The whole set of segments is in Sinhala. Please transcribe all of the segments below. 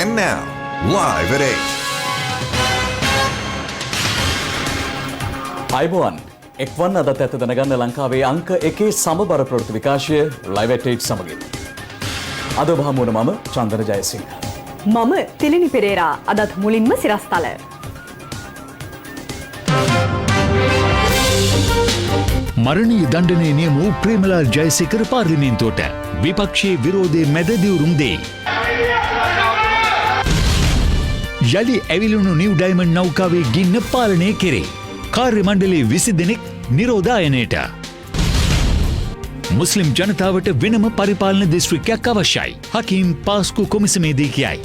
And now, live at 8. අයිබෝවන් එක්වන් අදත් ඇත දැනගන්න ලංකාවේ අංක එකේ සමබර ප්‍රවෘත්ති විකාශය live at 8 සමගින්. අද බහමුණ මම චන්දන ජයසිංහ. මම තිලිනි පෙරේරා. අදත් මුලින්ම සිරස්තල. මරණීය දණ්ඩනය නියම වූ ප්‍රේමලාල් ජයසේකර පාර්ලිමේන්තුවට විපක්ෂයේ විරෝධය මැද දිවුරුම් දෙයි. යළි ඇවිලුණු නිව් ඩයිමන්ඩ් නෞකාවේ ගින්න පාලනය කෙරේ. කාර්ය මණ්ඩලයේ 20 දෙනෙක් නිරෝධායනයට. මුස්ලිම් ජනතාවට වෙනම පරිපාලන දිස්ත්‍රික්කයක් අවශ්‍යයි. හකීම් පාස්කු කොමිසමේදී කියයි.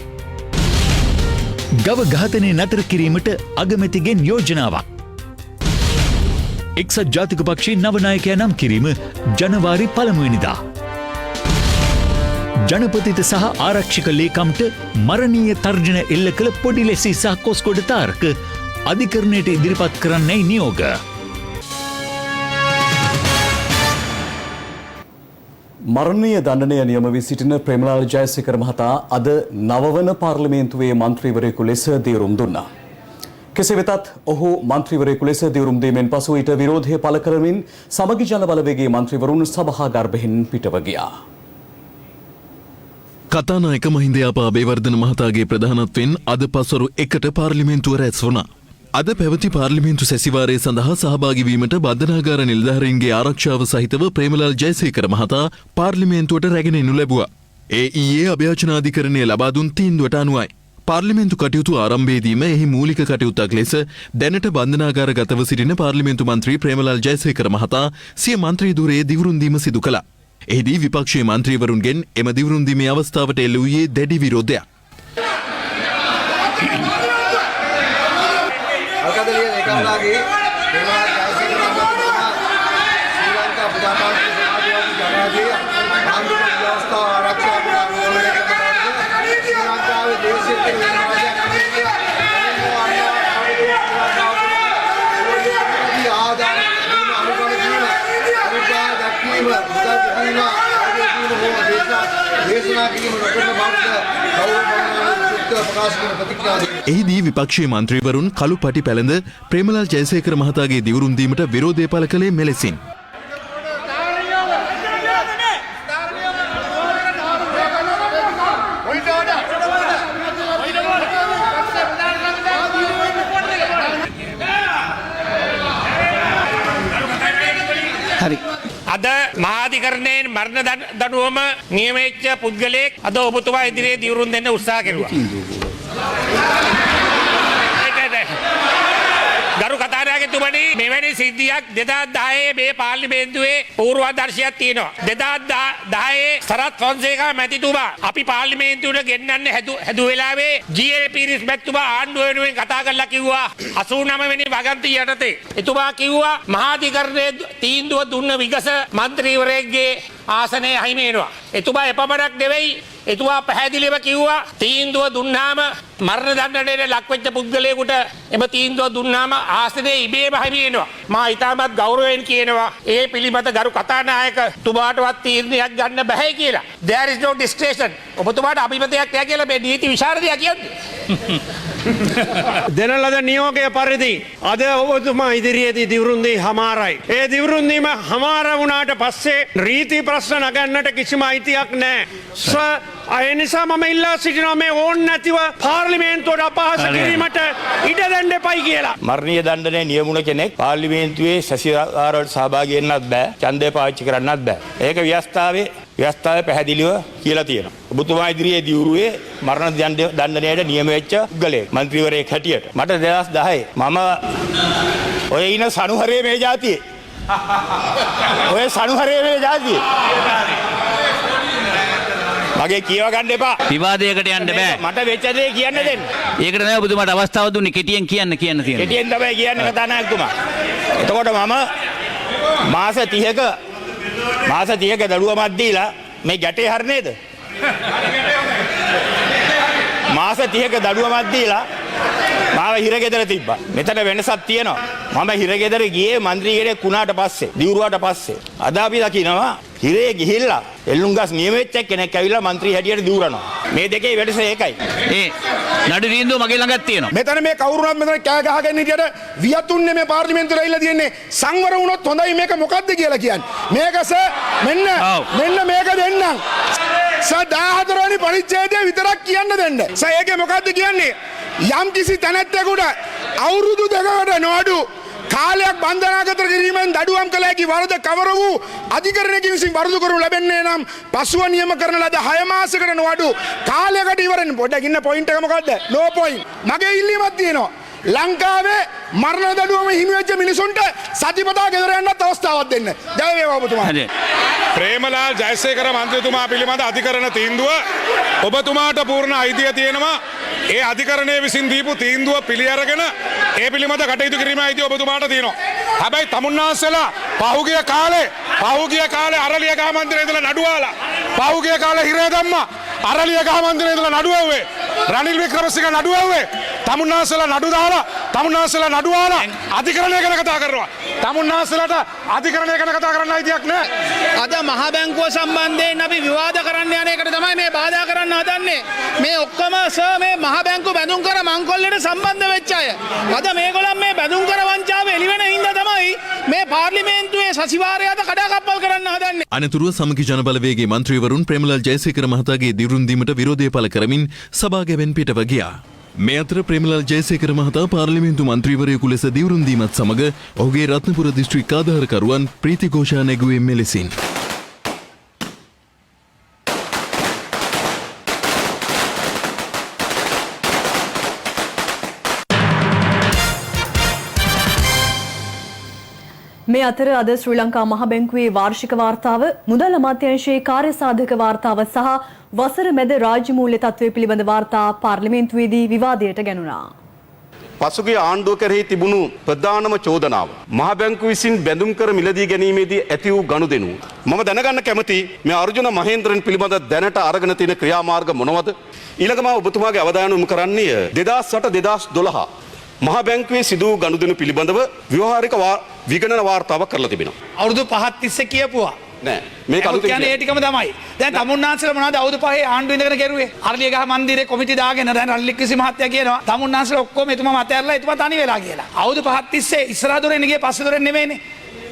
ගව ඝාතනය නතර කිරීමට අගමැතිගෙන් යෝජනාවක්. එක්සත් ජාතික පක්ෂයේ නවනායකයා නම් කිරීම ජනවාරි 1 වෙනිදා. ජනපතිට සහ ආරක්ෂක ලේකම්ට මරණීය තර්ජන එල්ල කළ පොඩි ලෙසි සහ කොස්කොඩ තාරක අධිකරණයට ඉදිරිපත් කරන්නයි නියෝග. මරණීය දණ්ඩනය නියම වී සිටින ප්‍රේමලාල් ජයසේකර මහතා අද නවවන පාර්ලිමේන්තුවේ මන්ත්‍රීවරයෙකු ලෙස දිවුරුම් දුන්නා. කෙසේ වෙතත් ඔහු මන්ත්‍රීවරයෙකු ලෙස දිවුරුම් දීමෙන් පසු ඊට විරෝධය පළ කරමින් සමගි ජන බලවේගයේ මන්ත්‍රීවරුන් සභාගර්භයෙන් පිටව ගියා. කතානායක මහින්ද යාපා අබේවර්ධන මහතාගේ ප්‍රධානත්වයෙන් අද පසුරු 1ට පාර්ලිමේන්තුව රැස් වුණා. අද පැවති පාර්ලිමේන්තු සැසිවාරය සඳහා සහභාගී වීමට බන්ධනාගාර නිලධාරීන්ගේ ආරක්ෂාව සහිතව ප්‍රේමලාල් ජයසේකර මහතා පාර්ලිමේන්තුවට රැගෙන එනු ලැබුවා. ඒ ඊයේ අභ්‍යාචනාධිකරණය ලබා දුන් තීන්දුවට අනුවයි. පාර්ලිමේන්තු කටයුතු ආරම්භයේදීම එහි මූලික කටයුත්තක් ලෙස දැනට බන්ධනාගාරගතව සිටින පාර්ලිමේන්තු මන්ත්‍රී ප්‍රේමලාල් ජයසේකර මහතා සිය මන්ත්‍රී ධුරයේ දිවුරුම් දීම සිදු කළා. එහිදී විපක්ෂයේ මන්ත්‍රීවරුන්ගෙන් එම දිවුරුම් දීමේ අවස්ථාවට එල්ල වූයේ දැඩි විරෝධයක්. එහිදී විපක්ෂයේ මන්ත්‍රීවරුන් කළු පටි පැළඳ ප්‍රේමලාල් ජයසේකර මහතාගේ දිවුරුම් දීමට විරෝධය පළ කළේ මෙලෙසින්. හරි. අද මහාධිකරණයෙන් මරණ දඬුවම නියමෙච්ච පුද්ගලයෙක් අද ඔබතුමා ඉදිරියේ දිවුරුම් දෙන්න උත්සාහ කෙරුවා. ගරු කතානායකතුමනි, මෙවැනි සිද්ධියක් 2010 මේ පාර්ලිමේන්තුවේ පූර්වාදර්ශයක් තියෙනවා. 2010 සරත් ෆොන්සේකා මැතිතුමා අපි පාර්ලිමේන්තුවට ගෙන්නන්න හැදු වෙලාවේ GLP රිස්මැතිතුමා ආණ්ඩුව වෙනුවෙන් කතා කරලා කිව්වා 89 වෙනි වගන්ති යටතේ. එතුමා කිව්වා මහාධිකරණයේ තීන්දුව දුන්න විගස මන්ත්‍රීවරයෙක්ගේ ආසනය අහිමි වෙනවා. එතුමා එපමණක් නෙවෙයි, එතුමා පැහැදිලිව කිව්වා තීන්දුව දුන්නාම මරණ දණ්ඩනයට ලක්වෙච්ච පුද්ගලයෙකුට එම තීන්දුව දුන්නාම ආසනය ඉබේම අහිමි වෙනවා. මා ඉතාමත් ගෞරවයෙන් කියනවා ඒ පිළිබඳ ගරු කතානායක තුමාටවත් තීරණයක් ගන්න බෑ කියලා. There is no discretion. ඔබතුමාට අභිමතයක් නැහැ කියලා මේ නීති විශාරදයා කියන්නේ. දෙන ලද නියෝගය පරිදි අද ඔබතුමා ඉදිරියේදී දිවුරුම් දී හමාරයි. ඒ දිවුරුම් දීම හමාර වුණාට පස්සේ රීති ප්‍රශ්න නගන්නට කිසිම අයිතියක් නැහැ. ඒ නිසා මම ඉල්ලා සිටිනවා මේ ඕන් නැතිව පාර්ලිමේන්තුවට අපහාස කිරීමට ඉඩ දෙන්න එපයි කියලා. මරණීය දණ්ඩනය නියමුණ කෙනෙක් පාර්ලිමේන්තුවේ සැසිවාරවලට සහභාගී වෙන්නත් බෑ, ඡන්දය පාවිච්චි කරන්නත් බෑ. ඒක ව්‍යවස්ථාවේ පැහැදිලිව කියලා තියෙනවා. ඔබතුමා ඉදිරියේ දිවුරුවේ මරණ දණ්ඩනයට නියම වෙච්ච පුද්ගලයෙක් මන්ත්‍රීවරයෙක් හැටියට. මට 2010 මම ඔය ඉන සනුහරේ මේ જાතියේ. ඔය සනුහරේ මේ જાතියේ. මගේ කියව ගන්න එපා. විවාදයකට යන්න බෑ. මට වෙච්ච දේ කියන්න දෙන්න. ඒකට නෑ ඔබතුමාට අවස්ථාව දුන්නේ කෙටියෙන් කියන්න තියෙනවා. කෙටියෙන් තමයි කියන්නේ කතානායකතුමා. එතකොට මම මාස 30ක දඩුවමක් දීලා මේ ගැටේ හරි නේද? මාස 30ක දඩුවමක් දීලා මාව හිරගෙදර තිබ්බා. මෙතන වෙනසක් තියෙනවා. මම හිරගෙදර ගියේ മന്ത്രിගෙඩේ කුණාට පස්සේ, දිවුරුවාට පස්සේ. අද අපි දකිනවා හිරේ ගිහිල්ලා එල්ලුම්ගස් නියමෙච්ච කෙනෙක් ඇවිල්ලා മന്ത്രി හැටියට දිවුරනවා. මේ දෙකේ වෙනස ඒකයි. ඒ නඩු තීන්දුව මගේ ළඟත් තියෙනවා. මෙතන මේ කවුරුනත් මෙතන කෑ ගහගෙන හිටියට වියතුන්නේ මේ පාර්ලිමේන්තුවට ඇවිල්ලා තියෙන්නේ සංවර වුණොත් හොඳයි මේක මොකද්ද කියලා කියන්නේ. මේක මෙන්න මේක දෙන්නම්. 14 වෙනි පරිච්ඡේදය විතරක් කියන්න දෙන්න. ඒකේ මොකද්ද කියන්නේ? යම් කිසි තැනැත්තෙකුට අවුරුදු 2කට නොඅඩු කාලයක් බන්ධනාගත කිරීමෙන් දඩුවම් කළ හැකි වරද කවර වූ අධිකරණයකින් විසින් වරදු කරනු ලැබෙන්නේ නම් පසුව නියම කරන ලද 6 මාසයකට නොඅඩු කාලයකට ඉවරෙන් පොඩ්ඩක් ඉන්න පොයින්ට් එක මොකද්ද? නෝ පොයින්ට්. මගේ ඉල්ලීමක් තියෙනවා. ලංකාවේ මරණ දඩුවම හිමි වෙච්ච මිනිසුන්ට සතිපතා ගෙදර යන්නත් අවස්ථාවක් දෙන්න. ජය වේවා ඔබතුමා. ප්‍රේමලාල් ජයසේකර මන්ත්‍රීතුමා පිළිබඳ අධිකරණ තීන්දුව ඔබතුමාට පූර්ණ අයිතිය තියෙනවා. ඒ අධිකරණය විසින් දීපු තීන්දුව පිළි අරගෙන ඒ පිළිබඳ කටයුතු කිරීමේ අයිතිය ඔබතුමාට තියෙනවා. හැබැයි තමුන්නාන්සලා පහුගිය කාලේ අරලියගහ මන්දිරේ ඉඳලා නඩුවාලා පහුගිය කාලේ හිරේ දැම්මා. අරලියගහ මන්දිරේ ඉඳලා නඩුවුවේ. රනිල් වික්‍රමසිංහ නඩුවුවේ. තමුන්නාන්සලා නඩු දාලා තමුන්නාන්සලා නඩුවාලා අධිකරණය ගැන කතා කරනවා. තමුන්නාන්සලාට අධිකරණය ගැන කතා කරන්න අයිතියක් නැහැ. අද මහ බැංකුව සම්බන්ධයෙන් අපි විවාද කරන්න යන එකට තමයි මේ බාධා කරන්න හදන්නේ. මේ ඔක්කොම මේ මහ බැංකුව බැඳුම් කර මංකොල්ලේට සම්බන්ධ වෙච්ච අය. අද මේගොල්ලන් මේ බැඳුම් කර වංචාව එළිවෙන හින්දා තමයි මේ පාර්ලිමේන්තුවේ සතිವಾರයද කඩාකප්පල් කරන්න හදන්නේ. අනතුරුව සමගි ජනබලවේගේ මන්ත්‍රීවරුන් ප්‍රේමලාල් ජයසේකර මහතාගේ දිරුම් දීමට විරෝධය පළ කරමින් සභාගැවෙන් පිටව ගියා. මේ අතර ප්‍රේමලාල් ජයසේකර මහතා පාර්ලිමේන්තු මන්ත්‍රීවරයෙකු ලෙස දිවුරුම් දීමත් සමග ඔහුගේ රත්නපුර දිස්ත්‍රික් ආධාරකරුවන් ප්‍රීති ഘോഷා නැගුවේ මෙලෙසින්. මේ අතර අද ශ්‍රී ලංකා මහ බැංකුවේ වාර්ෂික වාර්තාව, මුදල් අමාත්‍යාංශයේ කාර්යසාධක වාර්තාව සහ වසර මැද රාජ්‍ය මූල්‍ය තත්ත්වය පිළිබඳ වාර්තා පාර්ලිමේන්තුවේදී විවාදයට ගැනුණා. පසුගිය ආණ්ඩුව කෙරෙහි තිබුණු ප්‍රධානම චෝදනාව මහ බැංකුව විසින් බැඳුම් කර මිලදී ගැනීමේදී ඇති වූ ගනුදෙනු. මම දැනගන්න කැමති මේ අර්ජුන මහේන්ද්‍රන් පිළිබඳ දැනට අරගෙන තියෙන ක්‍රියාමාර්ග මොනවද? ඊළඟම ඔබතුමාගේ අවධානය යොමු කරන්නේ 2008-2012 මහ බැංකුවේ සිදු වූ ගනුදෙනු පිළිබඳව ව්‍යවහාරික විගණන වාර්තාවක් කරලා තිබෙනවා. අවුරුදු 5ක් තිස්සේ කියපුවා. නෑ මේ කලුතේ කියන්නේ ඒ ටිකම තමයි. දැන් තමුන්නාන්සලා මොනවද අවුරුදු 5 ආණ්ඩුව ඉඳගෙන කරුවේ? අරලියගහ මන්දිරේ කොමිටි දාගෙන දැන් රනිල්වික්‍රමසි මහත්තයා කියනවා තමුන්නාන්සලා ඔක්කොම එතුමා මත ඇරලා එතුමා තනි වෙලා කියලා. අවුරුදු 5ක් තිස්සේ ඉස්සරහ දොරෙන් ගියේ පස්සේ දොරෙන් නෙමෙයිනේ.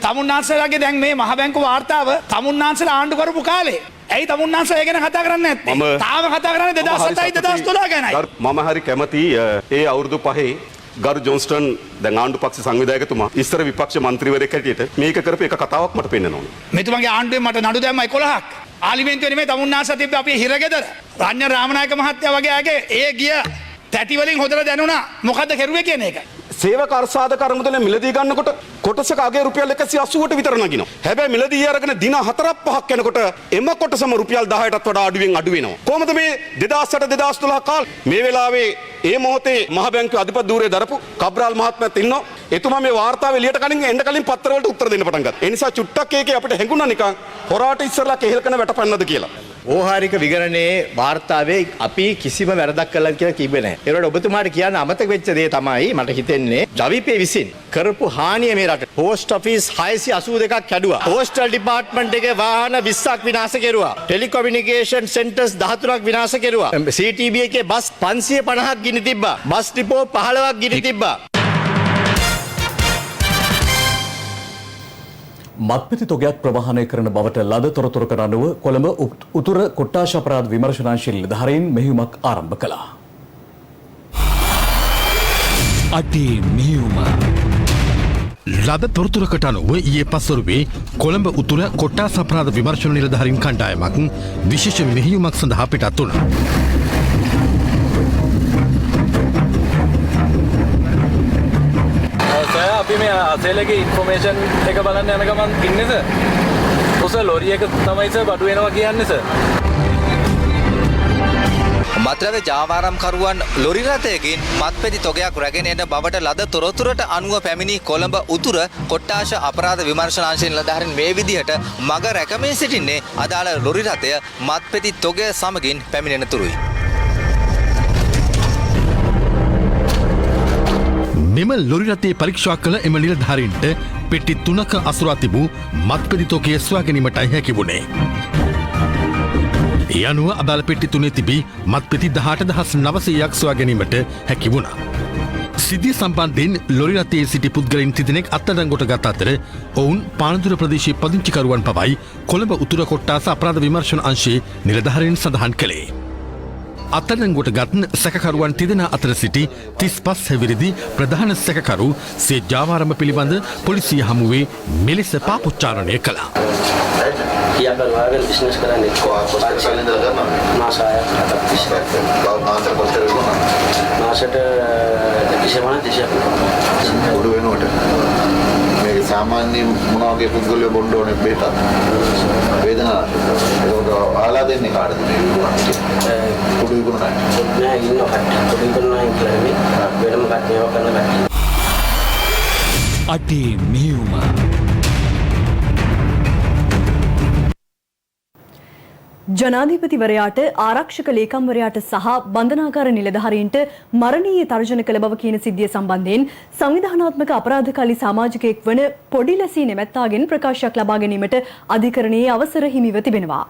තමුන්නාන්සලාගේ දැන් මේ මහ බැංකුව වාර්තාව තමුන්නාන්සලා ආණ්ඩු කරපු කාලේ. ඇයි තමුන්නාන්සලා ඒ ගැන කතා කරන්නේ නැත්තේ? තාම කතා කරන්නේ 2007-2012 ගැනයි. මම හරි කැමති ඒ අවුරුදු 5 ගරු ජොන්ස්ටන් දැන් ආණ්ඩු පක්ෂ සංවිධායකතුමා ඉස්සර විපක්ෂ මන්ත්‍රීවරයෙක් හැටියට මේක කරපු එක කතාවක් මට පෙන්නනවා. මෙතුමාගේ ආණ්ඩුවේ මට නඩු දැම්ම 11ක්. පාර්ලිමේන්තුවේ නෙමෙයි තමුන්නාන්සලා තිබ්බ අපේ හිරගෙදර. රාජ්‍ය රාමනායක මහත්තයා වගේ අයගේ ඒ ගිය තැටි වලින් හොදලා දැනුණා මොකද්ද කරුවේ කියන එක. සේවක අර්සාධක අරමුදල මිලදී ගන්නකොට කොටසක අගේ රුපියල් 180ට විතර නගිනවා. හැබැයි මිලදී අරගෙන දින 4-5ක් යනකොට එම කොටසම රුපියල් 10ටත් වඩා අඩුවෙන් අඩු වෙනවා. කොහොමද මේ 2008-2012 කාලේ මේ වෙලාවේ ඒ මොහොතේ මහ බැංකුවේ අධිපති ධූරය දරපු කබ්‍රාල් මහත්මයාත් ඉන්නවා. එතුමා මේ වාර්තාව එළියට කලින් එන්න කලින් පත්‍ර වලට උත්තර දෙන්න පටන් ගත්තා. ඒ නිසා චුට්ටක් ඒකේ අපිට හැඟුණා නිකන් හොරාට ඉස්සරලා කෙහෙල් කන වැටපන්නද කියලා. ඕහාරික විගණනයේ වාර්තාවේ අපි කිසිම වැරදක් කළා කියලා කිව්වේ නැහැ. ඒකට ඔබතුමාට කියන්න අමතක වෙච්ච දේ තමයි මට හිතෙන්නේ ජවිපේ විසින් කරපු හානිය මේ රටට. පෝස්ට් ඔෆිස් 682ක් කැඩුවා. පෝස්ටල් ඩිපාර්ට්මන්ට් එකේ වාහන 20ක් විනාශ කෙරුවා. ටෙලිකොමියුනිකේෂන් සෙන්ටර්ස් 13ක් විනාශ කෙරුවා. CTB එකේ බස් 550ක් ගිනි තිබ්බා. බස් ඩිපෝ 15ක් ගිනි තිබ්බා. මත්පැති තොගයක් ප්‍රවාහනය කරන බවට ලද තොරතුරකට අනුව කොළඹ උතුර කොට්ටාශ අපරාධ විමර්ශනාංශ නිලධාරීන් මෙහෙයුමක් ආරම්භ කළා. අටේ මෙහෙයුම ලද තොරතුරකට අනුව ඊයේ පස්වරුවේ කොළඹ උතුර කොට්ටාශ අපරාධ විමර්ශන නිලධාරීන් කණ්ඩායමක් විශේෂ මෙහෙයුමක් සඳහා පිටත් වුණා. අපි මේ අසේලගේ ඉන්ෆෝමේෂන් එක බලන්න යන ගමන් ඉන්නේ සර්. ඔස ලොරි එක තමයි සර් බඩු වෙනවා කියන්නේ සර්. මත්ද්‍රව්‍ය ජාවාරම්කරුවන් ලොරි රථයකින් මත්පැති තොගයක් රැගෙන එන බවට ලද තොරතුරට අනුව පැමිණි කොළඹ උතුර කොට්ටාශ අපරාධ විමර්ශනාංශයෙන් නිලධාරීන් මේ විදිහට මග රැකමින් සිටින්නේ අදාළ ලොරි රථය මත්පැති තොගය සමගින් පැමිණෙන තුරුයි. මෙම ලොරි රථයේ පරීක්ෂා කළ එම නිලධාරීන්ට පෙට්ටි 3ක අසුරා තිබූ මත්පැති තොගය සොයා ගැනීමටයි හැකි වුණේ. ඒ අනුව අදාළ පෙට්ටි 3 තිබී මත්පැති 18900ක් සොයා ගැනීමට හැකි වුණා. සිද්ධිය සම්බන්ධයෙන් ලොරි රථයේ සිටි පුද්ගලයන් තිදෙනෙක් අත්අඩංගුවට ගත අතර ඔවුන් පානදුර ප්‍රදේශයේ පදිංචිකරුවන් පවයි කොළඹ උතුර කොට්ටාස අපරාධ විමර්ශන අංශයේ නිලධාරීන් සඳහන් කළේ. අත්අඩංගුවට ගත් සැකකරුවන් තිදෙනා අතර සිටි 35 හැවිරිදි ප්‍රධාන සැකකරු සේ ජාවාරම පිළිබඳ පොලිසිය හමුවේ මෙලෙස පාපොච්චාරණය කළා. बिजनेस करने को सामान्य मुनागे पुद्गल बोंडो ने बेटा वेदना आला देने काट कुड़ी गुना मैं इनो कुड़ी गुना इनके वेदम काटने वो करना අටේ මෙහෙයුම ජනාධිපතිවරයාට ආරක්ෂක ලේකම්වරයාට සහ බන්ධනාගාර නිලධාරීන්ට මරණීය තර්ජන කළ බව කියන සිද්ධිය සම්බන්ධයෙන් සංවිධානාත්මක අපරාධකාරී සමාජිකයෙක් වන පොඩිලැසී නෙමැත්තාගෙන් ප්‍රකාශයක් ලබා ගැනීමට අධිකරණයේ අවසර හිමිව තිබෙනවා.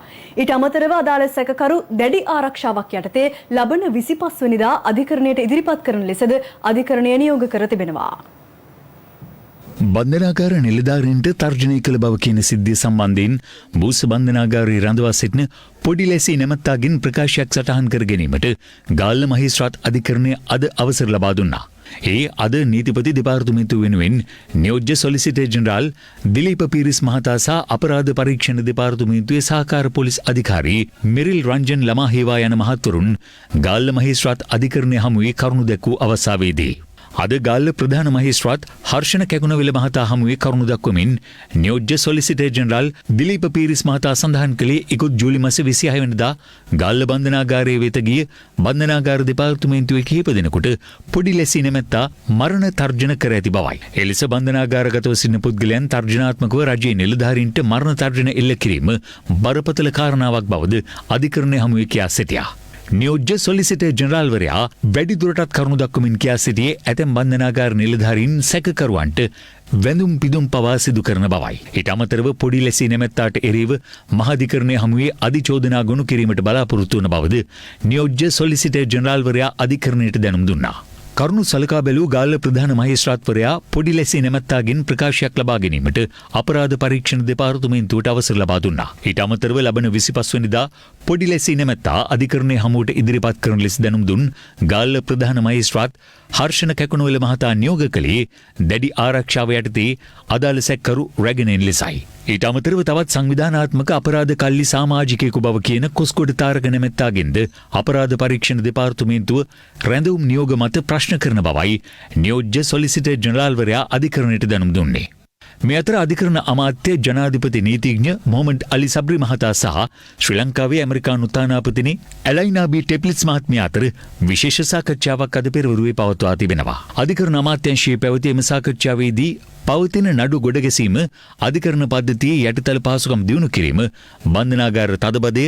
ඊට අමතරව අදාළ සැකකරු දැඩි ආරක්ෂාවක් යටතේ ලබන 25 වෙනිදා අධිකරණයට ඉදිරිපත් කරන ලෙසද අධිකරණය නියෝග කර තිබෙනවා. බන්ධනාගාර නිලධාරීන්ට තර්ජනය කළ බව කියන සිද්ධිය සම්බන්ධයෙන් බූස බන්ධනාගාරයේ රඳවා සිටින පොඩිලැසී නැමැත්තාගෙන් ප්‍රකාශයක් සටහන් කර ගැනීමට ගාල්ල මහේස්ත්‍රාත් අධිකරණය අද අවසර ලබා දුන්නා. ඒ අද නීතිපති දෙපාර්තමේන්තුව වෙනුවෙන් නියෝජ්‍ය සොලිසිටර් ජෙනරාල් දිලීප පීරිස් මහතා සහ අපරාධ පරීක්ෂණ දෙපාර්තමේන්තුවේ සහකාර පොලිස් අධිකාරී මෙරිල් රංජන් ළමා හේවා යන මහත්වරුන් ගාල්ල මහේස්ත්‍රාත් අධිකරණය හමුවේ කරුණු දැක්වූ අවස්ථාවේදී අද ගාල්ල ප්‍රධාන මහේස්ත්‍රාත් හර්ෂණ කැකුණවිල මහතා හමුවේ කරුණු දක්වමින් නියෝජ්‍ය සොලිසිටර් ජෙනරාල් දිලීප පීරිස් මහතා සඳහන් කළේ ඉකුත් ජූලි මාස 26 වෙනිදා ගාල්ල බන්ධනාගාරයේ වෙත ගිය බන්ධනාගාර දෙපාර්තමේන්තුවේ කිහිප දෙනෙකුට පොඩිලැසී නැමැත්තා මරණ තර්ජන කර ඇති බවයි. එලෙස බන්ධනාගාරගතව සිටින පුද්ගලයන් තර්ජනාත්මකව රජයේ නිලධාරීන්ට මරණ තර්ජන එල්ල කිරීම බරපතල කාරණාවක් බවද අධිකරණය හමුවේ කියා සිටියා. නියෝජ්‍ය සොලිසිටර් ජෙනරාල්වරයා වැඩිදුරටත් කරුණු දක්වමින් කියා සිටියේ ඇතැම් බන්ධනාගාර නිලධාරීන් සැකකරුවන්ට වැඳුම් පිදුම් පවා සිදු කරන බවයි. ඊට අමතරව පොඩිලැසී නැමැත්තාට එරෙහිව මහාධිකරණය හමුවේ අධිචෝදනා ගොනු කිරීමට බලාපොරොත්තු වන බවද නියෝජ්‍ය සොලිසිටර් ජෙනරාල්වරයා අධිකරණයට දැනුම් දුන්නා. කරුණු සලකා බැලූ ගාල්ල ප්‍රධාන මහේස්ත්‍රාත්වරයා පොඩිලැසී නැමැත්තාගෙන් ප්‍රකාශයක් ලබා ගැනීමට අපරාධ පරීක්ෂණ දෙපාර්තමේන්තුවට අවසර ලබා දුන්නා. ඊට අමතරව ලබන 25 වෙනිදා පොඩිලැසී නැමැත්තා අධිකරණයේ හමුවට ඉදිරිපත් කරන ලෙස දැනුම් දුන් ගාල්ල ප්‍රධාන මහේස්ත්‍රාත් හර්ෂණ කැකුණවිල මහතා නියෝග කළේ දැඩි ආරක්ෂාව යටතේ අදාළ සැකකරු රැගෙන එන ලෙසයි. ඊට අමතරව තවත් සංවිධානාත්මක අපරාධ කල්ලි සමාජිකයෙකු බව කියන කොස්කොඩ තාරක නැමැත්තාගෙන්ද අපරාධ පරීක්ෂණ දෙපාර්තමේන්තුව රැඳවුම් නියෝග මත ප්‍රශ්න කරන බවයි නියෝජ්‍ය සොලිසිටර් ජෙනරාල්වරයා අධිකරණයට දැනුම් දුන්නේ. මේ අතර අධිකරණ අමාත්‍ය ජනාධිපති නීතිඥ මොහමඩ් අලි සබ්රි මහතා සහ ශ්‍රී ලංකාවේ ඇමරිකානු තානාපතිනි ඇලයිනා බී ටෙප්ලිට්ස් මහත්මිය අතර විශේෂ සාකච්ඡාවක් අද පෙරවරුවේ පවත්වා තිබෙනවා. අධිකරණ අමාත්‍යාංශයේ පැවති එම සාකච්ඡාවේදී පවතින නඩු ගොඩගැසීම, අධිකරණ පද්ධතියේ යටිතල පහසුකම් දියුණු කිරීම, බන්ධනාගාර තදබදය,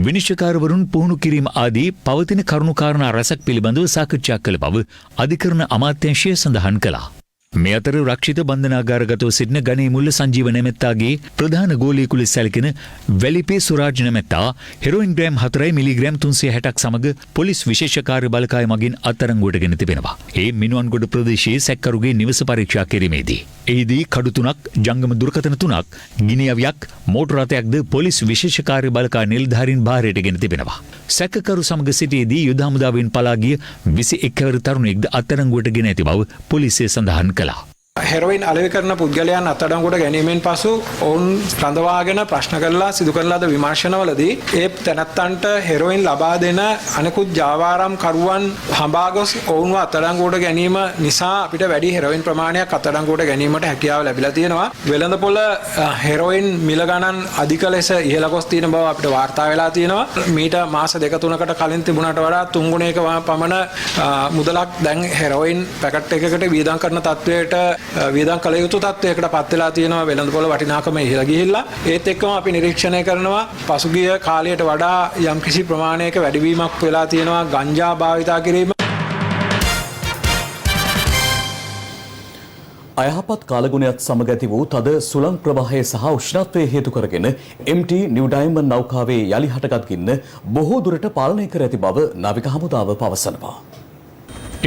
විනිශ්චයකාරවරුන් පුහුණු කිරීම ආදී පවතින කරුණු කාරණා රැසක් පිළිබඳව සාකච්ඡා කළ බව අධිකරණ අමාත්‍යාංශය සඳහන් කළා. මේ අතර රක්ෂිත බන්ධනාගාරගතව සිටින ගණේ මුල්ල සංජීව නැමැත්තාගේ ප්‍රධාන ගෝලියෙකු ලෙස සැලකෙන වැලිපේ සුරාජ් නැමැත්තා හෙරොයින් ග්‍රෑම් 4 මිලිග්‍රෑම් 360ක් සමග පොලිස් විශේෂ කාර්ය බලකාය මගින් අත්අඩංගුවට ගෙන තිබෙනවා. ඒ මිනුවන්ගොඩ ප්‍රදේශයේ සැකකරුගේ නිවස පරීක්ෂා කිරීමේදී එහිදී කඩු 3ක්, ජංගම දුරකථන 3ක්, ගිනි අවියක්, මෝටර රථයක්ද පොලිස් විශේෂ කාර්ය බලකාය නිලධාරීන් භාරයට ගෙන තිබෙනවා. සැකකරු සමග සිටියේදී යුද හමුදාවෙන් පලා ගිය 21 වර තරුණයෙක්ද අත්අඩංගුවට ගෙන ඇති බව පොලිසිය සඳහන් කළා. හෙරොයින් අලෙවි කරන පුද්ගලයන් අත්අඩංගුවට ගැනීමෙන් පසු ඔවුන් රඳවාගෙන ප්‍රශ්න කරලා සිදු කරන ලද විමර්ශනවලදී ඒ තැනැත්තන්ට හෙරොයින් ලබා දෙන අනෙකුත් ජාවාරම් කරුවන් හඹා ගොස් ඔවුන්ව අත්අඩංගුවට ගැනීම නිසා අපිට වැඩි හෙරොයින් ප්‍රමාණයක් අත්අඩංගුවට ගැනීමට හැකියාව ලැබිලා තියෙනවා. වෙළඳපොළ හෙරොයින් මිල ගණන් අධික ලෙස ඉහළ ගොස් තියෙන බව අපිට වාර්තා වෙලා තියෙනවා. මීට මාස 2-3කට කලින් තිබුණාට වඩා 3 ගුණයක පමණ මුදලක් දැන් හෙරොයින් පැකට් එකකට වියදම් කරන තත්වයට වියදම් කළ යුතු තත්වයකට පත් වෙලා තියෙනවා. වෙළඳපොළ වටිනාකම ඉහළ ගිහිල්ලා ඒත් එක්කම අපි නිරීක්ෂණය කරනවා පසුගිය කාලයට වඩා යම්කිසි ප්‍රමාණයක වැඩිවීමක් වෙලා තියෙනවා ගංජා භාවිතා කිරීම. අයහපත් කාලගුණයත් සමග ඇති වූ තද සුළං ප්‍රවාහය සහ උෂ්ණත්වය හේතු කරගෙන MT නිව් ඩයමන්ඩ් නෞකාවේ යලි හටගත් ගින්න බොහෝ දුරට පාලනය කර ඇති බව නාවික හමුදාව පවසනවා.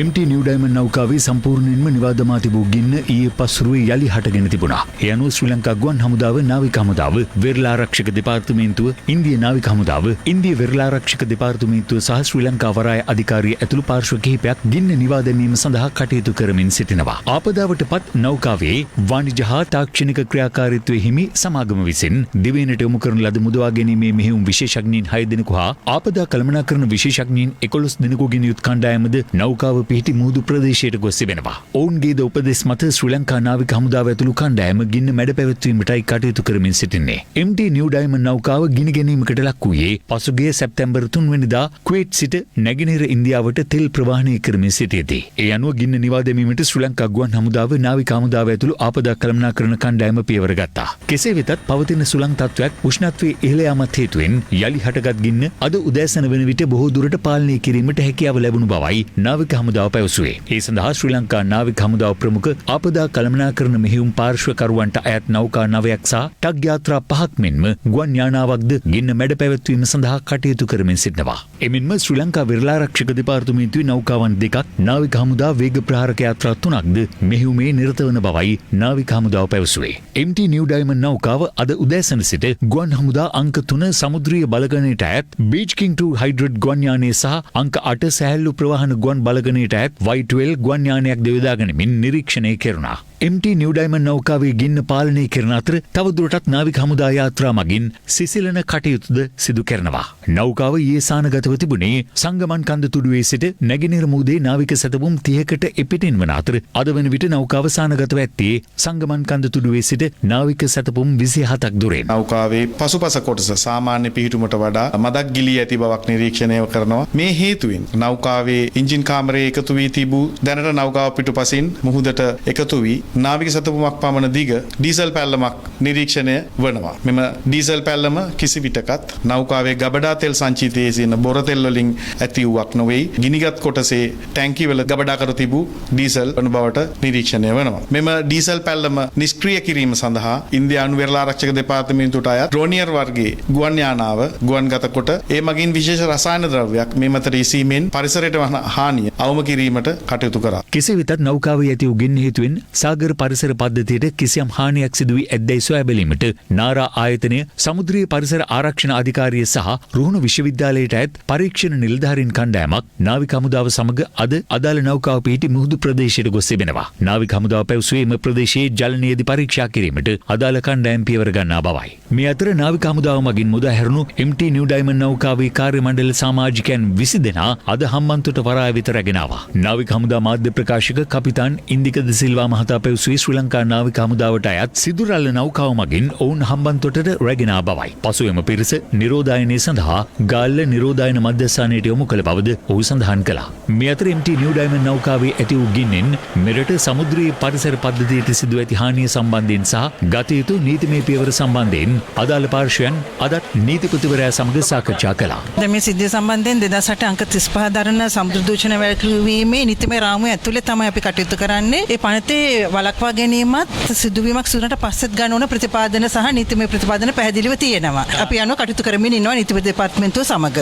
MT නිව් ඩයමන්ඩ් නෞකාවේ සම්පූර්ණයෙන්ම නිවාදමා තිබූ ගින්න ඊයේ පස්රුවේ යලි හටගෙන තිබුණා. ඒ අනුව ශ්‍රී ලංකා ගුවන් හමුදාව, නාවික හමුදාව, වෙරළා ආරක්ෂක දෙපාර්තමේන්තුව, ඉන්දිය නාවික හමුදාව, ඉන්දිය වෙරළා ආරක්ෂක දෙපාර්තමේන්තුව සහ ශ්‍රී ලංකා වරාය අධිකාරිය ඇතුළු පාර්ශ්ව කිහිපයක් ගින්න නිවා දැමීම සඳහා කටයුතු කරමින් සිටිනවා. ආපදාවට පත් නෞකාවේ වාණිජ හා තාක්ෂණික ක්‍රියාකාරීත්වයේ හිමි සමාගම විසින් දිවයිනට යොමු කරන ලද මුදවා ගැනීමේ මෙහෙයුම් විශේෂඥයින් 6 දෙනෙකු හා ආපදා කළමනාකරණ විශේෂඥයින් 11 දෙනෙකුගෙන් යුත් කණ්ඩායමද නෞකාව පිහිටි මුහුදු ප්‍රදේශයට ගොස් තිබෙනවා. ඔවුන්ගේද උපදෙස් මත ශ්‍රී ලංකා නාවික හමුදාව ඇතුළු කණ්ඩායම ගින්න මැඩ පැවැත්වීමටයි කටයුතු කරමින් සිටින්නේ. MT නිව් ඩයමන්ඩ් නෞකාව ගිනි ගැනීමකට ලක් වූයේ පසුගිය සැප්තැම්බර් 3 වෙනිදා කුවේට් සිට නැගෙනහිර ඉන්දියාවට තෙල් ප්‍රවාහනය කරමින් සිටියදී ඒ අනුව ගින්න නිවා දැමීමට ශ්‍රී ලංකා ගුවන් හමුදාව, නාවික හමුදාව ඇතුළු ආපදා කළමනාකරණ කණ්ඩායම පියවර ගත්තා. කෙසේ වෙතත් පවතින සුළං තත්ත්වයක් උෂ්ණත්වයේ ඉහළ යාමත් හේතුවෙන් යලි හටගත් ගින්න අද උදෑසන වන විට බොහෝ දුරට පාලනය කිරීමට හැකියාව ලැබුණු බවයි නාවික හමුදාව පැවසුවේ. ඒ සඳහා ශ්‍රී ලංකා නාවික හමුදාව ප්‍රමුඛ ආපදා කළමනාකරණ මෙහෙයුම් පාර්ශ්වකරුවන්ට අයත් නෞකා 9ක් සහ ටග් යාත්‍රා 5ක් මෙන්ම ගුවන් යානාවක්ද ගින්න මැඩ පැවැත්වීම සඳහා කටයුතු කරමින් සිටිනවා. එමෙන්ම ශ්‍රී ලංකා වෙරළා ආරක්ෂක දෙපාර්තමේන්තුවේ නෞකාවන් 2ක්, නාවික හමුදා වේග ප්‍රහාරක යාත්‍රා 3ක්ද මෙහෙයුමේ නිරත වන බවයි නාවික හමුදාව පැවසුවේ. MT නිව් ඩයමන්ඩ් නෞකාව අද උදෑසන සිට ගුවන් හමුදා අංක 3 සමුද්‍රීය බලගණයට අයත් බීච් කිං 2 හයිඩ්‍රඩ් ගුවන් යානය සහ අංක 8 සැහැල්ලු ප්‍රවාහන ගුවන් බලගණයට අයත් Y12 ගුවන් යානයක් දෙවදාගනිමින් නිරීක්ෂණය කෙරුණා. MT නිව් ඩයමන්ඩ් නෞකාවේ ගින්න පාලනය කරන අතර තවදුරටත් නාවික හමුදා යාත්‍රා මගින් සිසිලන කටයුතුද සිදු කරනවා. නෞකාව ඊයේ සානගතව තිබුණේ සංගමන් කන්ද තුඩුවේ සිට නැගෙනහිර මුහුදේ නාවික සැතපුම් 30කට එපිටින් වන අතර අද වන විට නෞකාව සානගතව ඇත්තේ සංගමන් කන්ද තුඩුවේ සිට නාවික සැතපුම් 27ක් දුරෙන්. නෞකාවේ පසුපස කොටස සාමාන්‍ය පිහිටුමට වඩා මදක් ගිලී ඇති බවක් නිරීක්ෂණය කරනවා. මේ හේතුවෙන් නෞකාවේ එන්ජින් කාමරයේ එකතු වී තිබූ දැනට නෞකාව පිටුපසින් මුහුදට එකතු වී නාවික සැතපුමක් පමණ දිග ඩීසල් පැල්ලමක් නිරීක්ෂණය වනවා. මෙම ඩීසල් පැල්ලම කිසි විටකත් නෞකාවේ ගබඩා තෙල් සංචිතයේ සිටින බොර තෙල් වලින් ඇති වූවක් නොවේ. ගිනිගත් කොටසේ ටැංකිය වල ගබඩා කර තිබූ ඩීසල් වන බවට නිරීක්ෂණය වෙනවා. මෙම ඩීසල් පැල්ලම නිෂ්ක්‍රීය කිරීම සඳහා ඉන්දියානු වෙරළා ආරක්ෂක දෙපාර්තමේන්තුවට අයත් ඩ්‍රෝනියර් වර්ගයේ ගුවන් යානාව ගුවන්ගත කොට ඒ මගින් විශේෂ රසායන ද්‍රව්‍යයක් මේ මත ඉසීමෙන් පරිසරයට වන හානිය අවම කිරීමට කටයුතු කරා. කෙසේ වෙතත් නෞකාවේ ඇති වූ ගින්න හේතුවෙන් සාගර පරිසර පද්ධතියට කිසියම් හානියක් සිදු වී ඇද්දැයි සොයා බැලීමට නාරා ආයතනය, සමුද්‍රීය පරිසර ආරක්ෂණ අධිකාරිය සහ රුහුණු විශ්වවිද්‍යාලයට අයත් පරීක්ෂණ නිලධාරීන් කණ්ඩායමක් නාවික හමුදාව සමග අද අදාළ නෞකාව පිහිටි මුහුදු ප්‍රදේශයට ගොස් තිබෙනවා. නාවික හමුදාව පැවසුවේ එම ප්‍රදේශයේ ජල නියැදි පරීක්ෂා කිරීමට අදාළ කණ්ඩායම් පියවර ගන්නා බවයි. මේ අතර නාවික හමුදාව මගින් මුදා හැරුණු MT නිව් ඩයමන්ඩ් නෞකාවේ කාර්ය මණ්ඩල සමාජිකයන් 20 දෙනා අද හම්බන්තොට වරාය වෙත රැගෙන ආවා. නාවික හමුදා මාධ්‍ය ප්‍රකාශක කපිතාන් ඉන්දික ද සිල්වා මහතා පැවසුවේ ශ්‍රී ලංකා නාවික හමුදාවට අයත් සිදුරල්ල නෞකාව මගින් ඔවුන් හම්බන්තොටට රැගෙන ආ බවයි. පසු එම පිරිස නිරෝධායනය සඳහා ගාල්ල නිරෝධායන මධ්‍යස්ථානයට යොමු කළ බවද ඔහු සඳහන් කළා. මේ අතර MT නිව් ඩයමන්ඩ් නෞකාවේ ඇති වූ ගින්නෙන් මෙරට සමුද්‍රීය පරිසර පද්ධතියට සිදු ඇති හානිය සම්බන්ධයෙන් සහ ගත යුතු නීතිමය පියවර සම්බන්ධයෙන් අදාළ පාර්ශ්වයන් අදත් නීතිපතිවරයා සමග සාකච්ඡා කළා. මේ සිද්ධිය සම්බන්ධයෙන් 2008 අංක 35 දරන සමුද්‍ර දූෂණ වැළැක්වීමේ නීතිමය රාමුව ඇතුළේ තමයි අපි කටයුතු කරන්නේ. ඒ පනතේ වළක්වා ගැනීමත් සිදුවීමක් සිදුනට පස්සෙත් ගන්න ඕන ප්‍රතිපාදන සහ නීතිමය ප්‍රතිපාදන පැහැදිලිව තියෙනවා. අපි අනුව කටයුතු කරමින් ඉන්නවා නීතිපති දෙපාර්තමේන්තුව සමග.